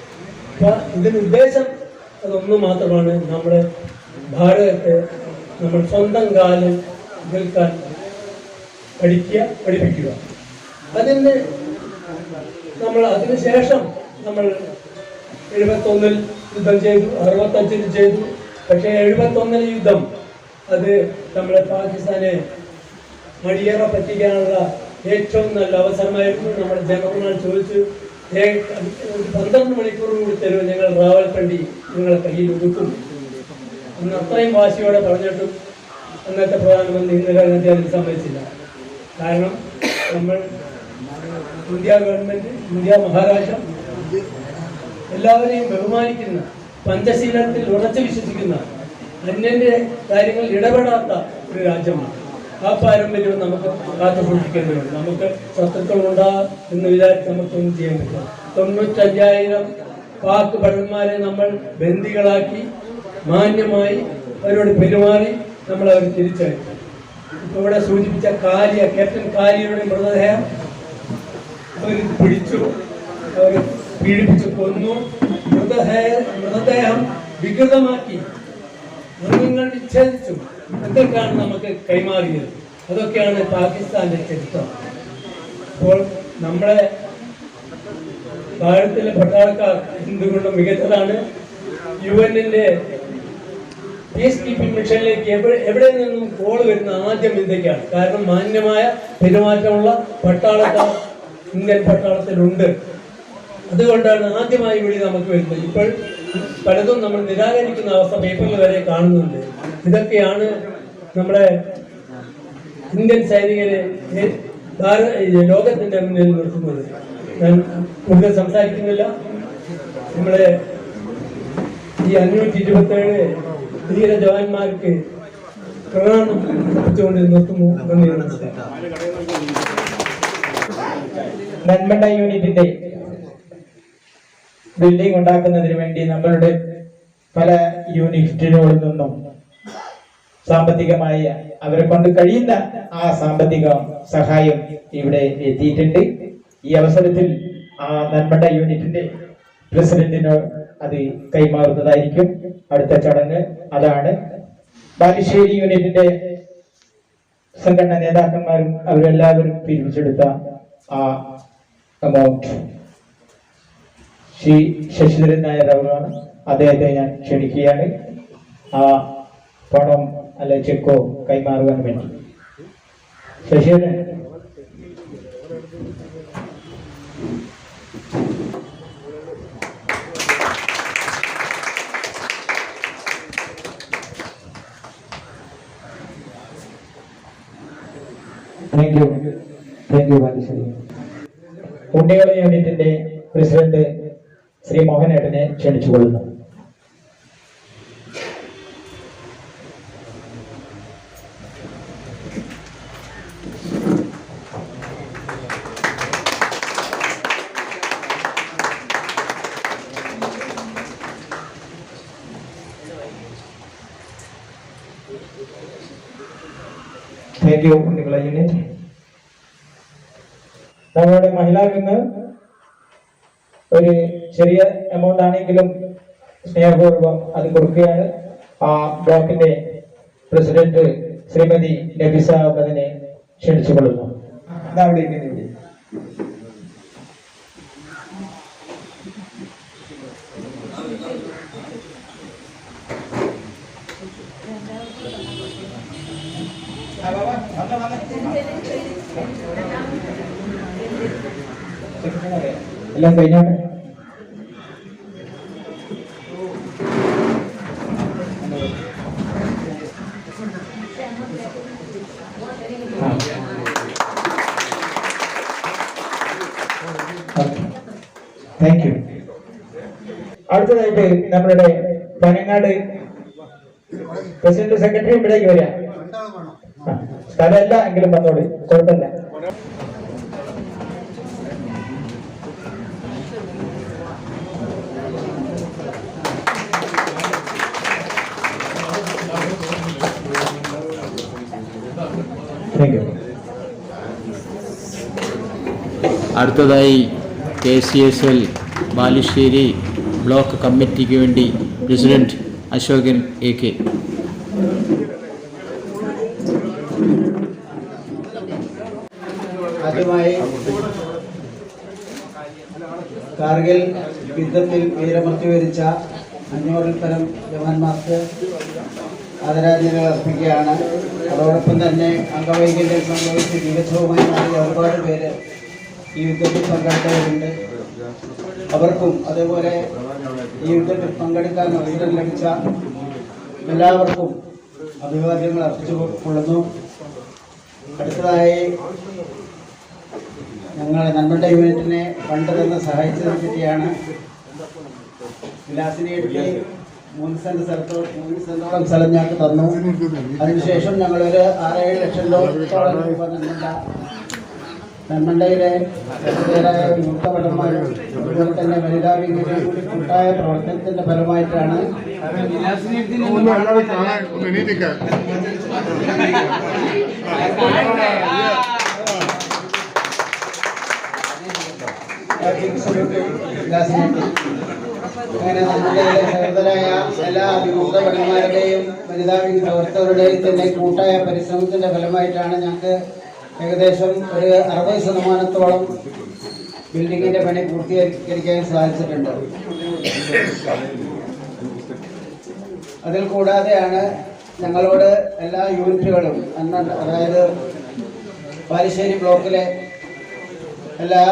അപ്പം ഇതിൻ്റെ ഉദ്ദേശം അതൊന്നു മാത്രമാണ്, നമ്മുടെ ഭാരതത്തെ നമ്മൾ സ്വന്തം കാലിൽ നിൽക്കാൻ പഠിപ്പിക്കുക. അതിനുശേഷം നമ്മൾ 71-ൽ യുദ്ധം ചെയ്തു, 65-ൽ ചെയ്തു. പക്ഷേ 71-ലെ യുദ്ധം അത് നമ്മളെ പാകിസ്ഥാനെ മടിയേറെ പറ്റിക്കാനുള്ള ഏറ്റവും നല്ല അവസരമായിരുന്നു. നമ്മുടെ ജനങ്ങൾ ചോദിച്ചു 12 മണിക്കൂർ കൂടി തരുമോ, ഞങ്ങൾ റാവൽപിണ്ടി നിങ്ങളെ കയ്യിൽ ഒതുക്കും എന്ന് അത്രയും വാശിയോടെ പറഞ്ഞിട്ടും അന്നത്തെ പ്രധാനമന്ത്രി ഇന്ദിരാഗാന്ധി അതിന് സമ്മതിച്ചില്ല. കാരണം നമ്മൾ ഇന്ത്യ ഗവൺമെൻറ്, ഇന്ത്യ മഹാരാഷ്ട്ര എല്ലാവരെയും ബഹുമാനിക്കുന്ന, പഞ്ചശീലത്തിൽ ഉറച്ചു വിശ്വസിക്കുന്ന, അന്യന്റെ കാര്യങ്ങളിൽ ഇടപെടാത്ത ഒരു രാജ്യമാണ്. ആ പാരമ്പര്യവും നമുക്ക് കാത്തു സൂക്ഷിക്കേണ്ടതുണ്ട്. നമുക്ക് ശത്രുക്കളുണ്ടാ എന്ന് വിചാരിച്ച് നമുക്കൊന്നും ചെയ്യാൻ പറ്റില്ല. 95,000 പാക് ഭടന്മാരെ നമ്മൾ ബന്ദികളാക്കി മാന്യമായി അവരോട് പെരുമാറി നമ്മൾ അവർ തിരിച്ചയച്ചു. ഇപ്പോൾ ഇവിടെ സൂചിപ്പിച്ച ക്യാപ്റ്റൻ കാലിയുടെ മൃതദേഹം അവർ പിടിച്ചു, അവർ പീഡിപ്പിച്ചു കൊന്നു, മൃതദേഹം വികൃതമാക്കി, അംഗങ്ങൾ വിച്ഛേദിച്ചു. എന്തൊക്കെയാണ് നമുക്ക് കൈമാറിയത്? അതൊക്കെയാണ് പാകിസ്ഥാന്റെ ചരിത്രം. അപ്പോൾ നമ്മുടെ ഭാരതത്തിലെ പട്ടാളക്കാർ എന്തുകൊണ്ടും മികച്ചതാണ്. UN-ന്റെ പീസ് കീപ്പിംഗ് മിഷനിലേക്ക് എവിടെ നിന്നും കോൾ വരുന്ന ആദ്യം ഇന്ത്യക്കാണ്. കാരണം മാന്യമായ പെരുമാറ്റമുള്ള പട്ടാളക്കാർ ഇന്ത്യൻ പട്ടാളത്തിലുണ്ട്. അതുകൊണ്ടാണ് ആദ്യമായി വിളി നമുക്ക് വരുന്നത്. ഇപ്പോൾ പലതും നമ്മൾ നിരാകരിക്കുന്ന അവസ്ഥ പേപ്പറിൽ വരെ കാണുന്നുണ്ട്. ഇതൊക്കെയാണ് നമ്മുടെ ഇന്ത്യൻ സൈനികരെ ലോകത്തിന്റെ മുന്നിൽ നിർത്തുന്നത്. ഞാൻ കൂടുതൽ സംസാരിക്കുന്നില്ല. നമ്മുടെ ഈ 527 ധീര ജവാന്മാർക്ക് പ്രണാമം അർപ്പിച്ചുകൊണ്ട് നിർത്തുന്നു. നന്ദി, നമസ്കാരം. നന്മണ്ട യൂണിറ്റിന്റെ ബിൽഡിംഗ് ഉണ്ടാക്കുന്നതിന് വേണ്ടി നമ്മളുടെ പല യൂണിറ്റുകളിൽ നിന്നും സാമ്പത്തികമായി അവരെ കൊണ്ട് കഴിയുന്ന ആ സാമ്പത്തിക സഹായം ഇവിടെ എത്തിയിട്ടുണ്ട്. ഈ അവസരത്തിൽ ആ നന്മണ്ട യൂണിറ്റിന്റെ പ്രസിഡന്റിന് അത് കൈമാറുന്നതായിരിക്കും. അടുത്ത ചടങ്ങ് അതാണ്. ബാലുശ്ശേരി യൂണിറ്റിന്റെ സംഘടനാ നേതാക്കന്മാരും അവരെല്ലാവരും പിരിച്ചെടുത്ത ആ അമൗണ്ട് ശ്രീ ശശിധരൻ നായർ അവരാണ്. അദ്ദേഹത്തെ ഞാൻ ക്ഷണിക്കുകയാണ് ആ പണം അല്ല ചെക്കോ കൈമാറുവാൻ വേണ്ടി. ശശിധരൻ. Thank you Balussery. ഉണ്ണികള യൂണിറ്റിന്റെ പ്രസിഡന്റ് ശ്രീ മോഹനേട്ടനെ ക്ഷണിച്ചുകൊള്ളുന്നു. Thank you Unnikala unit. നമ്മളുടെ മഹിളാ വിങ് ഒരു ചെറിയ എമൗണ്ട് ആണെങ്കിലും സ്നേഹപൂർവ്വം അത് കൊടുക്കുകയാണ്. ആ ബ്ലോക്കിന്റെ പ്രസിഡന്റ് ശ്രീമതി നബിസ അഹമ്മദിനെ ക്ഷണിച്ചുകൊള്ളുന്നു. അവിടെ എല്ലാം കഴിഞ്ഞാണ്. Thank you. അടുത്തതായിട്ട് നമ്മളുടെ പനങ്ങാട് പ്രസിഡന്റ് സെക്രട്ടറി ഇവിടേക്ക് വരിക. സ്ഥലമല്ല എങ്കിലും വന്നോളൂ, കുഴപ്പമില്ല. അടുത്തതായി KCSL ബാലുശ്ശേരി ബ്ലോക്ക് കമ്മിറ്റിക്ക് വേണ്ടി പ്രസിഡന്റ് അശോകൻ AK. ആദ്യമായി കാർഗിൽ യുദ്ധത്തിൽ വീരമൃത്യു വരിച്ച 500-ൽ പരം ജവാന്മാർക്ക് ആദരാഞ്ജലികൾ അർപ്പിക്കുകയാണ്. അതോടൊപ്പം തന്നെ അംഗവൈകല്യം സംഭവിച്ച് ജീവച്ഛവുമായി മാറിയ ഒരുപാട് പേര് ഈ യുദ്ധത്തിൽ പങ്കെടുത്തവരുണ്ട്. അവർക്കും അതേപോലെ ഈ യുദ്ധത്തിൽ പങ്കെടുക്കാൻ അവസരം ലഭിച്ച എല്ലാവർക്കും അഭിവാദ്യങ്ങൾ അർപ്പിച്ചുകൊള്ളുന്നു. അടുത്തതായി ഞങ്ങളെ നമ്മുടെ യൂണിറ്റിനെ ഫണ്ട് തന്ന് സഹായിച്ചതിനെ പറ്റിയാണ്. വിലാസിനിയെടുത്ത് 3 സെന്റോളം സ്ഥലം ഞങ്ങൾക്ക് തന്നു. അതിനുശേഷം ഞങ്ങളൊരു 6-7 ലക്ഷം രൂപയോളം രൂപ നെന്മണ്ടയിലെ പ്രമുഖരായ യുവഭടന്മാരും അതുപോലെ തന്നെ വനിതാ വിംഗിന്റെ കൂടി കൂട്ടായ പ്രവർത്തനത്തിന്റെ ഫലമായിട്ടാണ് അങ്ങനെ നമ്മുടെ സഹോദരായ എല്ലാ വിമുക്ത ഭടന്മാരുടെയും വനിതാ വിംഗ് പ്രവർത്തകരുടെയും തന്നെ കൂട്ടായ പരിശ്രമത്തിന്റെ ഫലമായിട്ടാണ് ഞങ്ങൾക്ക് ഏകദേശം ഒരു 60% ബിൽഡിങ്ങിന്റെ പണി പൂർത്തീകരിക്കാൻ സാധിച്ചിട്ടുണ്ട്. അതിൽ കൂടാതെയാണ് ഞങ്ങളോട് എല്ലാ യൂണിറ്റുകളും അതായത് ബാലുശ്ശേരി ബ്ലോക്കിലെ എല്ലാ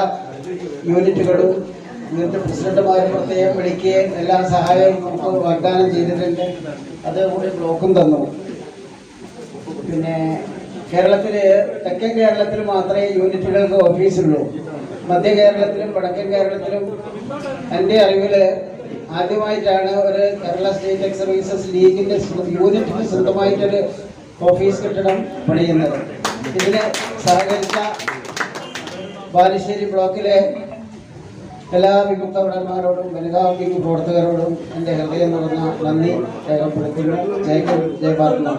യൂണിറ്റുകളും ഇന്നത്തെ പ്രസിഡന്റുമാരും പ്രത്യേകം വിളിക്കുകയും എല്ലാ സഹായവും നമുക്ക് വാഗ്ദാനം ചെയ്തിട്ടുണ്ട്. അതുകൂടി ബ്ലോക്കും തന്നു. പിന്നെ കേരളത്തിൽ തെക്കൻ കേരളത്തിൽ മാത്രമേ യൂണിറ്റുകൾക്ക് ഓഫീസുള്ളൂ. മധ്യ കേരളത്തിലും വടക്കൻ കേരളത്തിലും എൻ്റെ അറിവിൽ ആദ്യമായിട്ടാണ് ഒരു കേരള സ്റ്റേറ്റ് എക്സ് സർവീസസ് ലീഗിൻ്റെ യൂണിറ്റിന് സ്വന്തമായിട്ടൊരു ഓഫീസ് കെട്ടിടം പണിയുന്നത്. ഇതിന് സഹകരിച്ച ബാലുശ്ശേരി ബ്ലോക്കിലെ എല്ലാ വിമുക്ത ഭടന്മാരോടും വനിതാ വിംഗ് പ്രവർത്തകരോടും എൻ്റെ ഹൃദയം നിറഞ്ഞ നന്ദി രേഖപ്പെടുത്തുന്നു. ജയഭാരത്.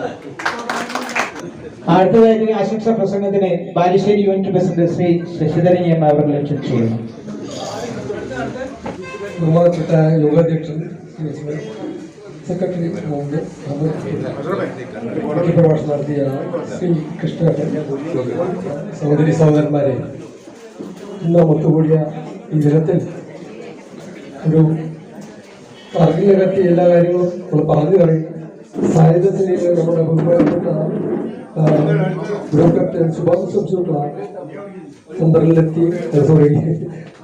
അടുത്തതായിട്ട് ആശംസാ പ്രസംഗത്തിന് Balussery unit president Shri Sasidharan M അവരെ ക്ഷണിച്ചുകൊള്ളുന്നു. ബഹുമാനപ്പെട്ട യോഗാധ്യക്ഷൻ സെക്രട്ടറി പ്രഭാഷണം നടത്തിയ ശ്രീ കൃഷ്ണൻ, സഹോദരി സഹോദരന്മാരെ, ഇന്ന് ഒത്തുകൂടിയ ഈ ദിനത്തിൽ ഒരു കാർഗിലിനെപ്പറ്റി എല്ലാ കാര്യങ്ങളും നമ്മൾ പറഞ്ഞു കഴിഞ്ഞു. സായുധത്തിന് നമ്മുടെ ബഹുമാനപ്പെട്ട ക്യാപ്റ്റൻ സുഭാഷ് സംസുള്ള ചന്ദ്രനിലെത്തി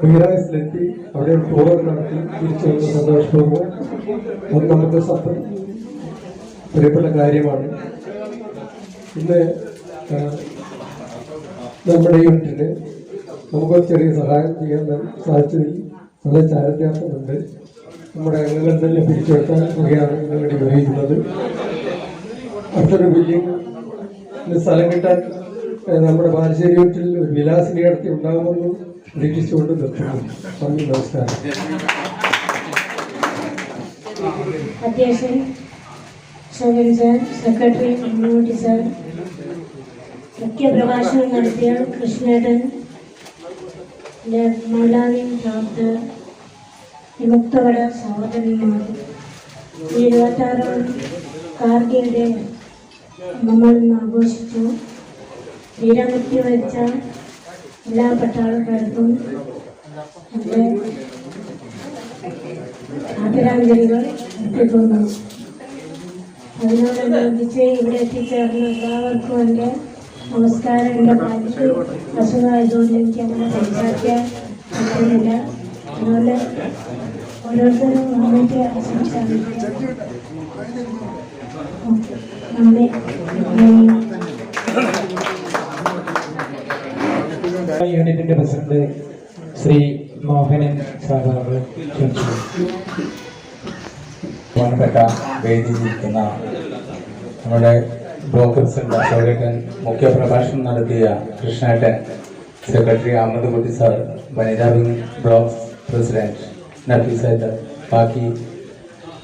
ബഹിരാകാശത്തിലെത്തി അവിടെ ടൂർ നടത്തി തിരിച്ചു വന്ന സന്തോഷപൂർവ്വം അത് നമുക്ക് പ്രിയപ്പെട്ട കാര്യമാണ്. ഇന്ന് നമ്മുടെ യൂണിറ്റിന് നമുക്ക് ചെറിയ സഹായം ചെയ്യാൻ സാധിച്ചതിൽ നല്ല ചാരിത്യാർത്ഥമുണ്ട്. നമ്മുടെ അംഗങ്ങൾ തന്നെ പിരിച്ചെടുക്കാൻ വകയാണ് വേണ്ടി ഉപയോഗിക്കുന്നത്. അടുത്തൊരു ബിൽഡിംഗ് സ്ഥലം കിട്ടാൻ നമ്മുടെ ബാലുശ്ശേരി യൂണിറ്റിൽ ഒരു വിലാസിനി നടത്തി ഉണ്ടാകുമെന്ന് പ്രതീക്ഷിച്ചുകൊണ്ട് നിർത്തുന്നു. നന്ദി, നമസ്കാരം. അധ്യക്ഷൻ Shobhan sir, secretary Mammootty sir, മുഖ്യ പ്രഭാഷണം നടത്തിയ കൃഷ്ണേട്ടൻ, മൗലാനി പ്രവർത്തകർ, വിമുക്തഭട സഹോദരന്മാർ, ഈ 26 കാർഗിൽ ഡേ നമ്മൾ ഇന്ന് ആഘോഷിച്ചു. വീരമൃത്യു വരിച്ച എല്ലാ പട്ടാളക്കാർക്കും എൻ്റെ ആദരാഞ്ജലികൾ അർപ്പിക്കുന്നു. അതിനോടനുബന്ധിച്ച് ഇവിടെ എത്തിച്ചേർന്ന എല്ലാവർക്കും എൻ്റെ നമസ്കാരം. എൻ്റെ ഭാര്യയ്ക്ക് അസുഖമായതുകൊണ്ട് എനിക്ക് അങ്ങനെ സംസാരിക്കാൻ പറ്റുന്നില്ല. അതുകൊണ്ട് ഓരോരുത്തരും വന്നിട്ട് സംസാരിക്കാം. നന്ദി. യൂണിറ്റിന്റെ പ്രസിഡന്റ് ശ്രീ മോഹനൻ സാധാരണ ബഹുമാനപ്പെട്ട വേദിയിലിരിക്കുന്ന നമ്മുടെ ബ്ലോക്ക് പ്രസിഡന്റ് അശോകൻ, മുഖ്യ പ്രഭാഷണം നടത്തിയ കൃഷ്ണേട്ടൻ, സെക്രട്ടറി അഹമ്മദ് കുട്ടി സാർ, വനിതാ വിംഗ് ബ്ലോക്ക് പ്രസിഡന്റ് നഫീസ, ബാക്കി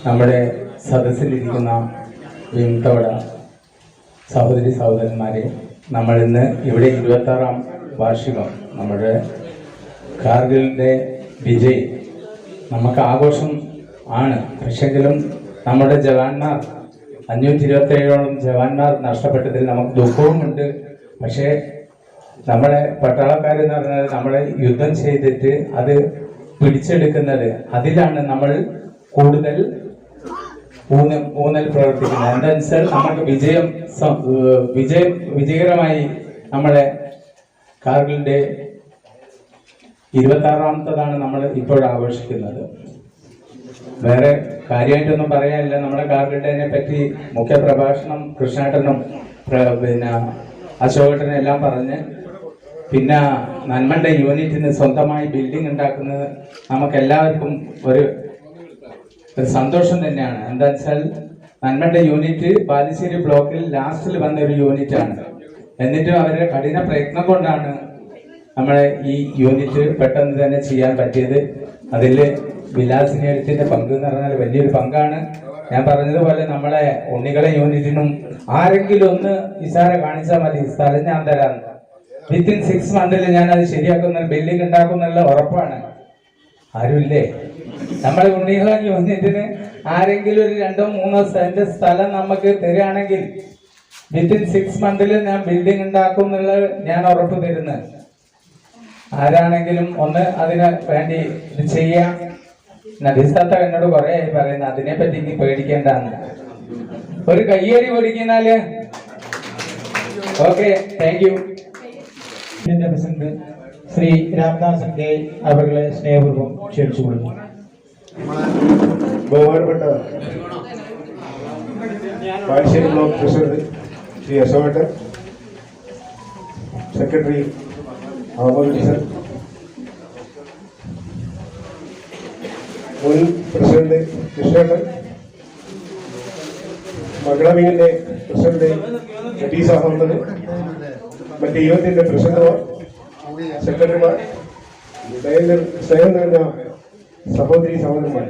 നമ്മുടെ സദസ്സിലിരിക്കുന്ന വിമുക്തഭട സഹോദരി സഹോദരന്മാരെ, നമ്മളിന്ന് ഇവിടെ 26ാം വാർഷികം നമ്മുടെ കാർഗിലിൻ്റെ വിജയ് നമുക്ക് ആഘോഷം ആണ്. പക്ഷെങ്കിലും നമ്മുടെ ജവാന്മാർ 527ഓളം ജവാന്മാർ നഷ്ടപ്പെട്ടതിൽ നമുക്ക് ദുഃഖവുമുണ്ട്. പക്ഷേ നമ്മളെ പട്ടാളക്കാരെന്ന് പറഞ്ഞാൽ നമ്മളെ യുദ്ധം ചെയ്തിട്ട് അത് പിടിച്ചെടുക്കുന്നത്, അതിലാണ് നമ്മൾ കൂടുതൽ ഊന്നൽ പ്രവർത്തിക്കുന്നത്. എന്താ വെച്ചാൽ നമുക്ക് വിജയകരമായി നമ്മളെ കാർഗിലിന്റെ 26ാമത്തതാണ് നമ്മൾ ഇപ്പോൾ ആഘോഷിക്കുന്നത്. വേറെ കാര്യമായിട്ടൊന്നും പറയാനില്ല. നമ്മുടെ കാർഗിലിനെ പറ്റി മുഖ്യ പ്രഭാഷണം കൃഷ്ണേട്ടനും പിന്നെ അശോകേട്ടനും എല്ലാം പറഞ്ഞ്, പിന്നെ നന്മണ്ട യൂണിറ്റിന് സ്വന്തമായി ബിൽഡിംഗ് ഉണ്ടാക്കുന്നത് നമുക്കെല്ലാവർക്കും ഒരു സന്തോഷം തന്നെയാണ്. എന്താ വെച്ചാൽ നന്മണ്ട യൂണിറ്റ് ബാലുശ്ശേരി ബ്ലോക്കിൽ ലാസ്റ്റിൽ വന്ന ഒരു യൂണിറ്റാണ്. എന്നിട്ടും അവരുടെ കഠിന പ്രയത്നം കൊണ്ടാണ് നമ്മളെ ഈ യൂണിറ്റ് പെട്ടെന്ന് തന്നെ ചെയ്യാൻ പറ്റിയത്. അതിൽ വിലാസിനി എഴുത്തിന്റെ പങ്ക് എന്ന് പറഞ്ഞാൽ വലിയൊരു പങ്കാണ്. ഞാൻ പറഞ്ഞതുപോലെ നമ്മളെ ഉണ്ണികളെ യൂണിറ്റിനും ആരെങ്കിലും ഒന്ന് ഇഷാര കാണിച്ചാൽ മതി, സ്ഥലം ഞാൻ തരാം. വിത്തിൻ 6 മന്തിൽ ഞാൻ അത് ശരിയാക്കുന്ന ബിൽഡിംഗ് ഉണ്ടാക്കുന്നുള്ള ഉറപ്പാണ്. ആരുമില്ലേ? നമ്മളെ ഉണ്ണികളെ യൂണിറ്റിന് ആരെങ്കിലും ഒരു 2-3 സെന്റ് സ്ഥലം നമുക്ക് തരികയാണെങ്കിൽ വിത്തിൻ 6 മന്തിൽ ഞാൻ ബിൽഡിംഗ് ഉണ്ടാക്കും എന്നുള്ളത് ഞാൻ ഉറപ്പ് തരുന്നത്. ആരാണെങ്കിലും ഒന്ന് അതിന് വേണ്ടി ഇത് ചെയ്യാം. നബീസാത്ത എന്നോട് കുറെ ആയി പറയുന്നത് അതിനെപ്പറ്റി ഇനി പേടിക്കേണ്ടെന്ന്. ഒരു കയ്യേറി പേടിക്കുന്നാല് okay. Thank you. President Shri Ramdasan K അവരുടെ സ്നേഹപൂർവ്വം ക്ഷണിച്ചുകൊള്ളുന്നു. ബഹുമാനപ്പെട്ട ബാലുശ്ശേരി ബ്ലോക്ക് പ്രസിഡന്റ് ശ്രീ അശോകേട്ടൻ, സെക്രട്ടറി അഹമ്മദ് സർ, മുൻ പ്രസിഡന്റ് കൃഷ്ണേട്ടൻ, മഹിളാ വിങ്ങിന്റെ പ്രസിഡന്റ് നഫീസ അഹമ്മദ്, മറ്റ് യൂണിറ്റിന്റെ പ്രസിഡന്റുമാർ, സെക്രട്ടറിമാർ, സ്നേഹം നിറഞ്ഞ സഹോദരി സഹോദരന്മാർ,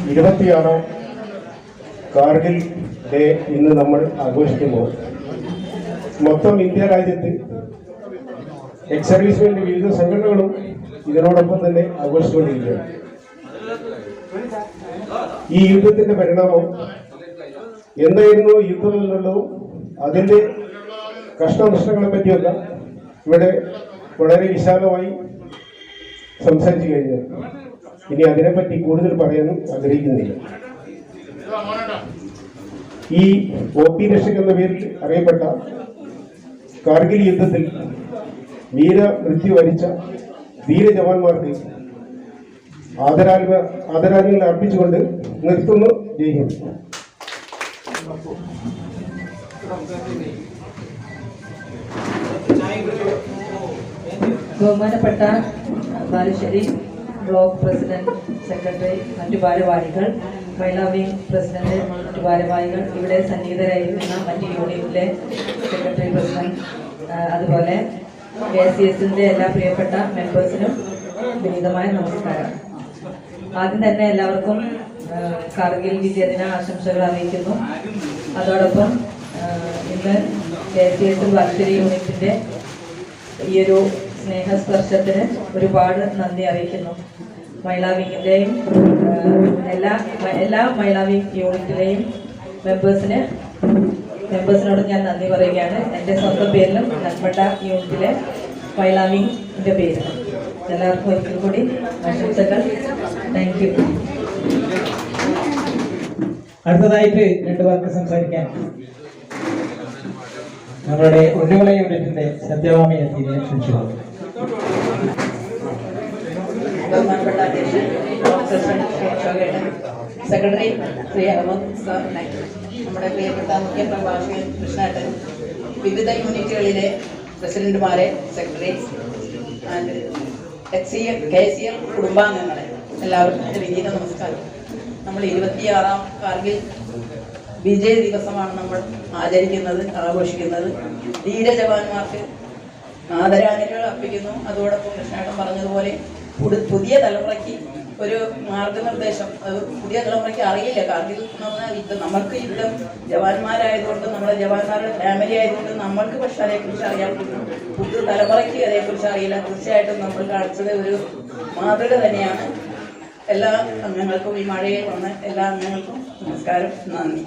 26ാം കാർഗിൽ ഡേ ഇന്ന് നമ്മൾ ആഘോഷിക്കുമ്പോൾ മൊത്തം ഇന്ത്യ രാജ്യത്ത് എക്സ് സർവീസ്മെന്റ് വിവിധ സംഘടനകളും ഇതിനോടൊപ്പം തന്നെ ആഘോഷിച്ചുകൊണ്ടിരിക്കുകയാണ്. ഈ യുദ്ധത്തിന്റെ പരിണാമം എന്തായിരുന്നു, യുദ്ധം എന്നുള്ളതും അതിന്റെ കഷ്ടനഷ്ടങ്ങളെ പറ്റിയൊക്കെ ഇവിടെ വളരെ വിശാലമായി സംസാരിച്ചു കഴിഞ്ഞു. ഇനി അതിനെപ്പറ്റി കൂടുതൽ പറയാനും ആഗ്രഹിക്കുന്നില്ല. ഈ OP രക്ഷക് എന്ന പേരിൽ അറിയപ്പെട്ട കാർഗിൽ യുദ്ധത്തിൽ വീരമൃത്യു വരിച്ച ധീര ജവാന്മാർക്ക് ആദരാഞ്ജലികൾ അർപ്പിച്ചുകൊണ്ട് നിർത്തുന്നു. ജയ് ഹിന്ദ്. ബഹുമാനപ്പെട്ട ബാലുശ്ശേരി ബ്ലോക്ക് പ്രസിഡന്റ്, സെക്രട്ടറി, മറ്റു ഭാരവാഹികൾ, മഹിളാ വിംഗ് പ്രസിഡന്റ്, മറ്റു ഭാരവാഹികൾ, ഇവിടെ സന്നിഹിതരായിരിക്കുന്ന മറ്റ് യൂണിറ്റിലെ സെക്രട്ടറി, പ്രസിഡന്റ്, അതുപോലെ KCSന്റെ എല്ലാ പ്രിയപ്പെട്ട മെമ്പേഴ്സിനും വിനീതമായ നമസ്കാരം. ആദ്യം തന്നെ എല്ലാവർക്കും കാർഗിൽ വിജയദിന ആശംസകൾ അറിയിക്കുന്നു. അതോടൊപ്പം ഇന്ന് KCS ബാലുശ്ശേരി യൂണിറ്റിന്റെ ഈ ഒരു സ്നേഹസ്പർശത്തിന് ഒരുപാട് നന്ദി അറിയിക്കുന്നു. മഹിളാ വിങ്ങിന്റെയും എല്ലാ മഹിളാ വിംഗ് യൂണിറ്റിലെയും മെമ്പേഴ്സിനോട് ഞാൻ നന്ദി പറയുകയാണ്. എൻ്റെ സ്വന്തം പേരിലും നന്മണ്ട യൂണിറ്റിലെ മഹിളാ വിങ്ങിന്റെ പേരിലും എല്ലാവർക്കും ഒരിക്കൽ കൂടി ആശംസകൾ. Thank you. അടുത്തതായിട്ട് 2 വാക്ക് സംസാരിക്കാൻ നമ്മളുടെ ഉണ്ണികള യൂണിറ്റിന്റെ സത്യവാമി എത്തിയെ ക്ഷണിച്ചു. ബഹുമാനപ്പെട്ട അധ്യക്ഷൻ സെക്രട്ടറി ശ്രീ അഹമ്മദ് സാർ, നമ്മുടെ പ്രിയപ്പെട്ട മുഖ്യ പ്രഭാഷകൻ കൃഷ്ണേട്ടൻ, വിവിധ യൂണിറ്റുകളിലെ പ്രസിഡന്റുമാരെ, സെക്രട്ടറി ആൻഡ് KCL കുടുംബാംഗങ്ങളെ എല്ലാവർക്കും എൻ്റെ വിനീത നമസ്കാരം. നമ്മൾ 26ാം കാർഗിൽ വിജയ ദിവസമാണ് നമ്മൾ ആഘോഷിക്കുന്നത്. ധീര ജവാന്മാർക്ക് ആദരാഞ്ജലികൾ അർപ്പിക്കുന്നു. അതോടൊപ്പം കൃഷ്ണേട്ടൻ പറഞ്ഞതുപോലെ പുതിയ തലമുറയ്ക്ക് ഒരു മാർഗനിർദ്ദേശം, അത് പുതിയ തലമുറയ്ക്ക് അറിയില്ല. കാർഗിൽ എന്ന് പറഞ്ഞാൽ യുദ്ധം, നമ്മൾക്ക് യുദ്ധം ജവാന്മാരായതുകൊണ്ട്, നമ്മുടെ ജവാന്മാരുടെ ഫാമിലി ആയതുകൊണ്ട് നമ്മൾക്ക് പക്ഷെ അതേക്കുറിച്ച് അറിയാൻ പറ്റും. പുതിയ തലമുറയ്ക്ക് അതേക്കുറിച്ച് അറിയില്ല. തീർച്ചയായിട്ടും നമ്മൾ കാണിച്ചത് ഒരു മാതൃക തന്നെയാണ്. എല്ലാ അംഗങ്ങൾക്കും, ഈ മഴയിൽ വന്ന എല്ലാ അംഗങ്ങൾക്കും നമസ്കാരം, നന്ദി.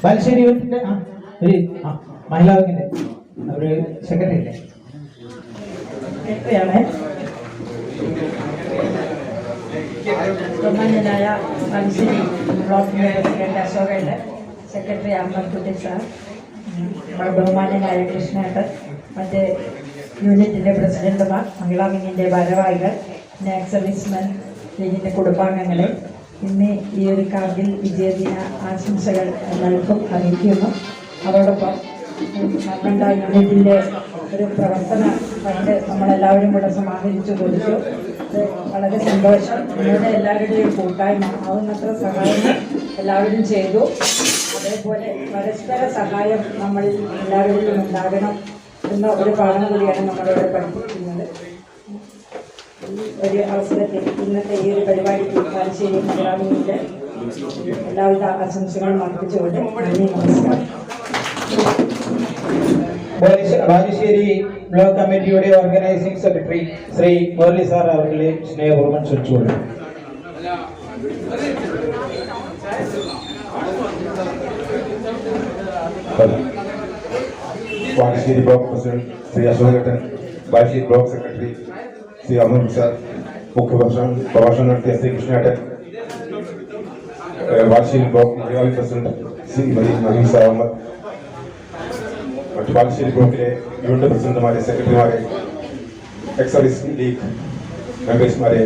ബാലുശ്ശേരി യൂണിറ്റിന്റെ ഒരു മഹിളാ വിങ്ങിന്റെ ഒരു സെക്രട്ടറി അല്ലേ? ബഹുമാന്യനായ മനുഷ്യരി ബ്ലോക്കിൻ്റെ പ്രസിഡന്റ് അശോകൻ്റെ, സെക്രട്ടറി അഹമ്മദ് കുട്ടി സാർ, നമ്മുടെ ബഹുമാന്യനായ കൃഷ്ണേട്ടൻ, മറ്റ് യൂണിറ്റിൻ്റെ പ്രസിഡന്റുമാർ, മഹിളാ വിങ്ങിൻ്റെ ഭാരവാഹികൾ, എക്സർവീസ്മെൻ ലീഗിൻ്റെ കുടുംബാംഗങ്ങളെ, ഇന്ന് ഈ ഒരു കാർഗിൽ വിജയദിന ആശംസകൾ എല്ലാവർക്കും അറിയിക്കുന്നു. അതോടൊപ്പം നമ്മുടെ യൂണിറ്റിൻ്റെ ഒരു പ്രവർത്തന ഫണ്ട് നമ്മളെല്ലാവരും കൂടെ സമാഹരിച്ചു കൊടുത്തു. അത് വളരെ സന്തോഷം. നിങ്ങളുടെ എല്ലാവരുടെയും കൂട്ടായ്മ ആവുന്നത്ര സഹായങ്ങൾ എല്ലാവരും ചെയ്തു. അതേപോലെ പരസ്പര സഹായം നമ്മളിൽ എല്ലാവരിലും ഉണ്ടാകണം എന്ന ഒരു പാഠം കൂടിയാണ് നമ്മളിവിടെ പഠിപ്പിക്കുന്നത്. ഒരു അവസരത്തിൽ ഇന്നത്തെ ഈ ഒരു പരിപാടിക്ക് ബാലുശ്ശേരി മഹിളാവിങ്ങിൻ്റെ എല്ലാവിധ ആശംസകളും അർപ്പിച്ചുകൊണ്ട് നന്ദി, നമസ്കാരം. ബാലുശ്ശേരി ബ്ലോക്ക് കമ്മിറ്റിയുടെ organising secretary Shri Murali sir അവരുടെ സ്നേഹപൂർവ്വം ക്ഷണിച്ചുകൊള്ളു. ബാലുശ്ശേരി ബ്ലോക്ക് പ്രസിഡന്റ് ശ്രീ അശോകേട്ടൻ, Balussery block secretary Shri Ahmed sir, മുഖ്യ പ്രഭാഷണം നടത്തിയ ശ്രീ കൃഷ്ണേട്ടൻ, ബാലുശ്ശേരി ബ്ലോക്ക് മലയാളി പ്രസിഡന്റ് ശ്രീ മഹീസ അഹമ്മദ്, മറ്റു ബാലുശ്ശേരി ബ്ലോക്കിലെ യൂണിറ്റ് പ്രസിഡന്റുമാരെ, സെക്രട്ടറിമാരെ, എക്സർവീസ് ലീഗ് മെമ്പേഴ്സ്മാരെ,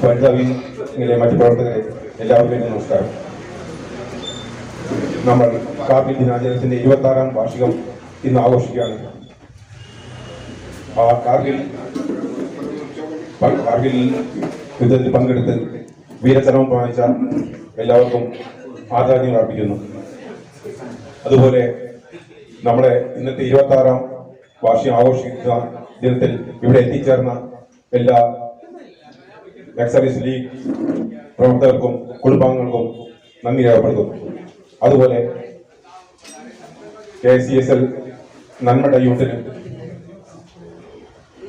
വനിതാ വിങ്ങിലെ മറ്റു പ്രവർത്തകരെ, എല്ലാവർക്കും നമസ്കാരം. നമ്മൾ കാർഗിൽ ദിനാചരണത്തിന്റെ 26ാം വാർഷികം ഇന്ന് ആഘോഷിക്കുകയാണ്. ആ കാർഗിൽ യുദ്ധത്തിൽ പങ്കെടുത്ത് വീരചരമം പ്രമാണിച്ച എല്ലാവർക്കും ആദരാഞ്ജലികൾ അർപ്പിക്കുന്നു. അതുപോലെ നമ്മുടെ ഇന്നത്തെ 26ാം വാർഷികം ആഘോഷിക്കുന്ന ദിനത്തിൽ ഇവിടെ എത്തിച്ചേർന്ന എല്ലാ എക്സർവീസ് ലീഗ് പ്രവർത്തകർക്കും കുടുംബാംഗങ്ങൾക്കും നന്ദി രേഖപ്പെടുത്തുന്നു. അതുപോലെ KCSL നന്മട യൂണിറ്റിന്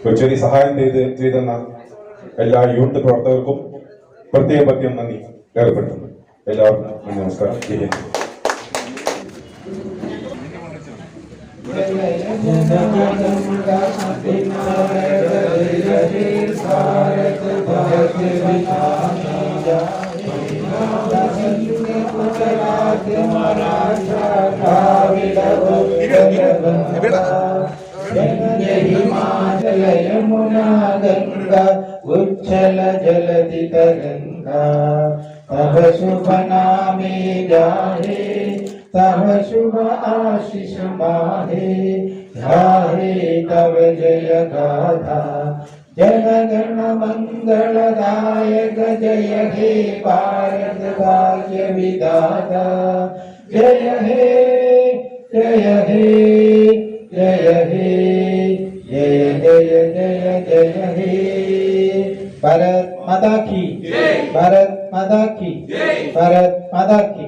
ഒരു ചെറിയ സഹായം ചെയ്തെന്ന എല്ലാ യൂണിറ്റ് പ്രവർത്തകർക്കും പ്രത്യേകം നന്ദി രേഖപ്പെടുത്തുന്നു. എല്ലാവർക്കും നമസ്കാരം. यमुना गंगा उच्छल जलधि तरंगा, तब शुभ नामे जाहे, तब शुभ आशीष माहे, गाहे तब जय गाथा, जन गण मंगलदायक जय हे भारत भाग्य विधाता, जय हे जय हे जय हे जय जय जय जय हे। भारत माता की, भारत माता की, भारत माता की।